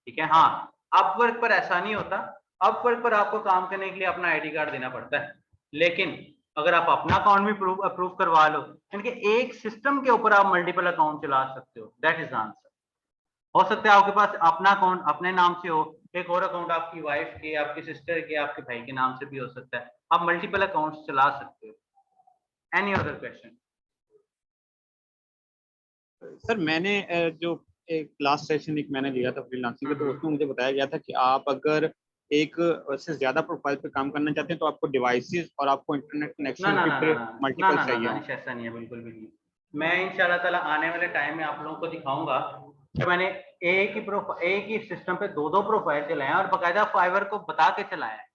ठीक है, हाँ, अपवर्क पर ऐसा नहीं होता। अपवर्क पर आपको काम करने के लिए अपना आईडी कार्ड देना पड़ता है, लेकिन अगर आप अपना अकाउंट भी अप्रूव करवा लो, यानी कि एक सिस्टम के ऊपर आप मल्टीपल अकाउंट चला सकते हो, दैट इज आंसर। हो सकता है आपके पास अपना अकाउंट अपने नाम से हो, एक और अकाउंट आपकी वाइफ के, आपकी सिस्टर के, आपके भाई के नाम से भी हो सकता है, आप मल्टीपल अकाउंट्स चला सकते हो। Any other question? सर मैंने जो एक लास्ट सेशन एक मैंने लिया था फ्रीलांसिंग का, तो उसमें मुझे बताया गया था कि आप अगर एक से ज्यादा प्रोफाइल पे काम करना चाहते हैं तो आपको डिवाइसेस और आपको इंटरनेट ना कनेक्शन ना भी ना ना फिर ना ना मल्टीपल ना ना चाहिए हो। दानिश, ऐसा नहीं है, बिल्कुल भी नहीं। मैं इंशाल्लाह ताला आने वाले टाइम में आप लोगों को दिखाऊंगा कि मैंने एक ही सिस्टम पे 2 प्रोफाइल चलाए हैं, और बाकायदा फाइवर को बता के चलाया है।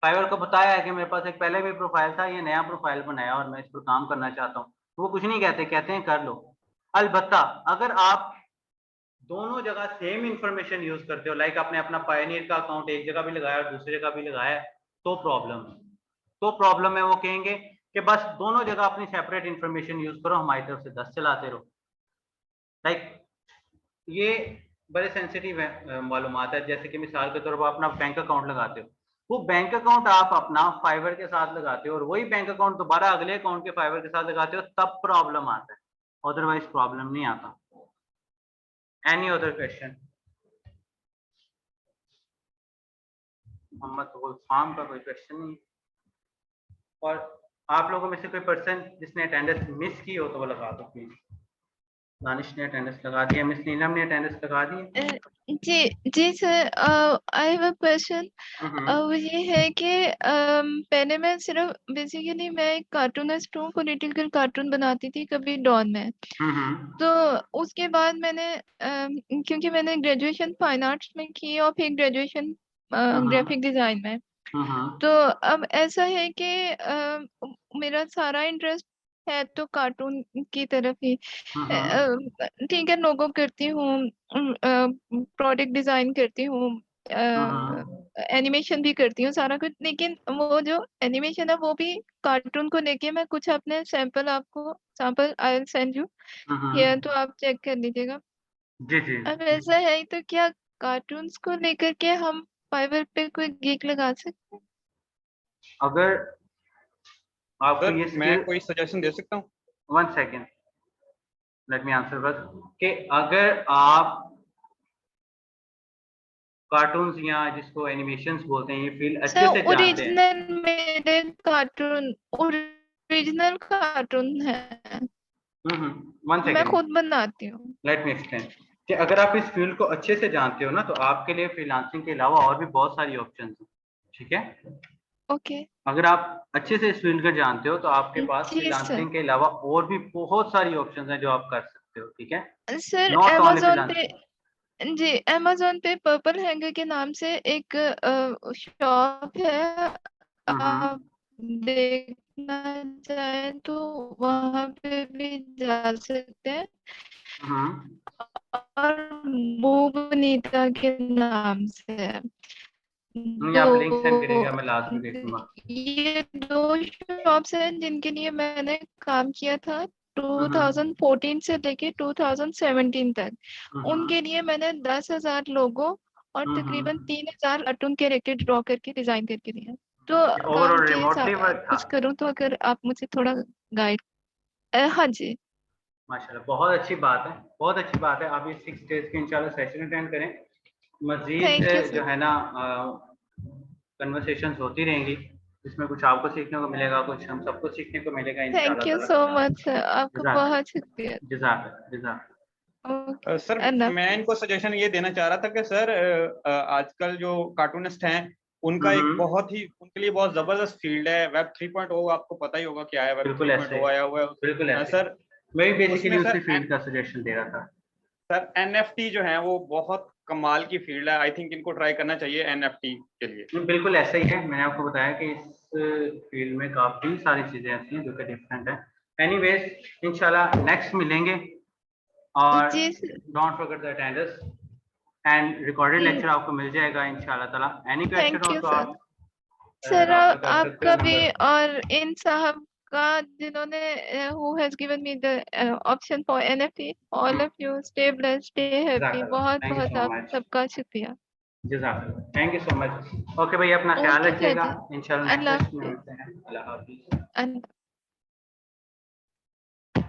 फाइवर को बताया है कि मेरे पास एक पहले भी प्रोफाइल था, ये नया प्रोफाइल बनाया और मैं इस पर काम करना चाहता हूँ। वो कुछ नहीं कहते, कहते हैं कर लो। अलबत्ता अगर आप दोनों जगह सेम इंफॉर्मेशन यूज करते हो, लाइक आपने अपना पायनियर का अकाउंट एक जगह भी लगाया और दूसरी जगह भी लगाया, तो प्रॉब्लम है। वो कहेंगे कि बस दोनों जगह अपनी सेपरेट इंफॉर्मेशन यूज करो, हमारी तरफ से 10 चलाते रहो। लाइक ये बड़े सेंसिटिव मालूमात है। जैसे कि मिसाल के तौर पर अपना बैंक अकाउंट लगाते हो, वो बैंक अकाउंट आप अपना फाइवर के साथ लगाते हो और वही बैंक अकाउंट दोबारा अगले अकाउंट के फाइवर के साथ लगाते हो, तब प्रॉब्लम आता है, अदरवाइज प्रॉब्लम नहीं आता। Any other question? Mohammad Gulfam का कोई क्वेश्चन नहीं? और आप लोगों में से कोई पर्सन जिसने अटेंडेंस मिस की हो तो वो लगा दो प्लीज। दानिश ने अटेंडेंस लगा दिया, मिस नीलम ने अटेंडेंस लगा दी। जी जी sir, I have a question. वो ये है कि पहले मैं सिर्फ बेसिकली मैं एक कार्टूनिस्ट हूँ, पॉलिटिकल कार्टून बनाती थी कभी डॉन में। तो उसके बाद मैंने क्योंकि मैंने ग्रेजुएशन फाइन आर्ट्स में की और फिर ग्रेजुएशन ग्राफिक डिजाइन में, तो अब ऐसा है कि मेरा सारा इंटरेस्ट है तो कार्टून की तरफ ही। ठीक है, लोगो करती हूँ, प्रोडक्ट डिजाइन करती हूँ, एनिमेशन भी करती हूँ, सारा कुछ। लेकिन वो जो एनिमेशन है वो भी कार्टून को लेके मैं कुछ अपने sample I will send you here, तो आप चेक कर लीजिएगा। जी जी। अब ऐसा है तो क्या कार्टून्स को लेकर के हम फाइवर पे कोई गिग लगा सकते हैं? अगर आपको सर ये मैं स्किल, कोई सजेशन दे सकता हूँ? 1 second, let me answer first, कि अगर आप कार्टून्स या जिसको एनिमेशंस बोलते हैं ये फील्ड अच्छे से सर जानते हैं। ओरिजिनल मेरे कार्टून ओरिजिनल कार्टून है, 1 मैं सेकेंड, खुद बनाती हूँ। लेट मी एक्सप्लेन, कि अगर आप इस फील्ड को अच्छे से जानते हो ना, तो आपके लिए फ्रीलांसिंग के अलावा और भी बहुत सारी ऑप्शंस हैं। ठीक है, ओके। अगर आप अच्छे से इस फील्ड को जानते हो तो आपके पास जी सर। फ्रीलांसिंग के अलावा और भी बहुत सारी ऑप्शंस हैं जो आप कर सकते हो। ठीक है, सर नॉट ओनली अमेजोन पे, फ्रीलांसिंग। जी अमेजोन पे पर्पल हैंगर के नाम से एक शॉप है, आप देख देखना चाहे तो वहां पे भी जा सकते हैं, और भूवनीता के नाम से है। ये आप लिंक सेंड करिएगा, मैं लास्ट में देखूंगा। ये 2 शॉप्स हैं जिनके लिए मैंने काम किया था 2014 से लेके 2017 तक। उनके लिए मैंने 10,000 लोगों और तकरीबन 3,000 कार्टून कैरेक्टर ड्रॉ करके डिजाइन करके दिया। तो काम ओवरऑल के रिमोटली वर्क था? कुछ करूं तो अगर आप मुझे थोड़ा गाइड। हाँ जी। माशाल्लाह, बहुत अच्छी बात है, बहुत अच्छी बात है। आप ये 6 डेज के इंशाल्लाह सेशन अटेंड करें। मजीद थैंक यू जो सर। है ना कन्वर्सेशंस होती रहेंगी, इसमें कुछ आपको सीखने को मिलेगा, कुछ हम सबको सीखने को मिलेगा थैंक इंशाल्लाह यू ताला। सो मच सर, आपका बहुत शुक्रिया। जज़ाक। सर मैं इनको सजेशन ये देना चाह रहा था कि सर आजकल जो कार्टूनिस्ट हैं उनका एक बहुत ही, उनके लिए बहुत जबरदस्त फील्ड है वेब 3.0। आपको पता ही होगा क्या है वेब 3.0 आया हुआ है। बिल्कुल ऐसे सर मैं भी बेसिकली उसमें उसी सर फील्ड का सजेशन दे रहा था। सर NFT जो है वो बहुत कमाल की फील्ड है। आई थिंक इनको ट्राई करना चाहिए NFT के लिए। बिल्कुल ऐसा ही है, मैंने आपको बताया कि इस फील्ड में काफी सारी चीजें ऐसी हैं जो कि डिफरेंट है। एनीवेज इंशाल्लाह नेक्स्ट मिलेंगे, और जी don't forget the attendance and recorded lecture आपको मिल जाएगा इंशाल्लाह ताला। एनी क्वेश्चन थैंक हो यू तो सर। आप सर राब्ता कर सकते हो आपका भी नंबर। और इन साहब का जिन्होंने who has given me the option for NFT, all of you stay blessed, stay happy। बहुत थैंक यू बहुत सो आप मच। सबका शुक्रिया। जज़ाकल्लाह, thank you so much. Okay भाई, अपना ख्याल ओके सर रखिएगा, जी, इंशाल्लाह नेक्स्ट अल्लाह सेशन में हाफिज। मिलते हैं। अल्लाह हाफिज।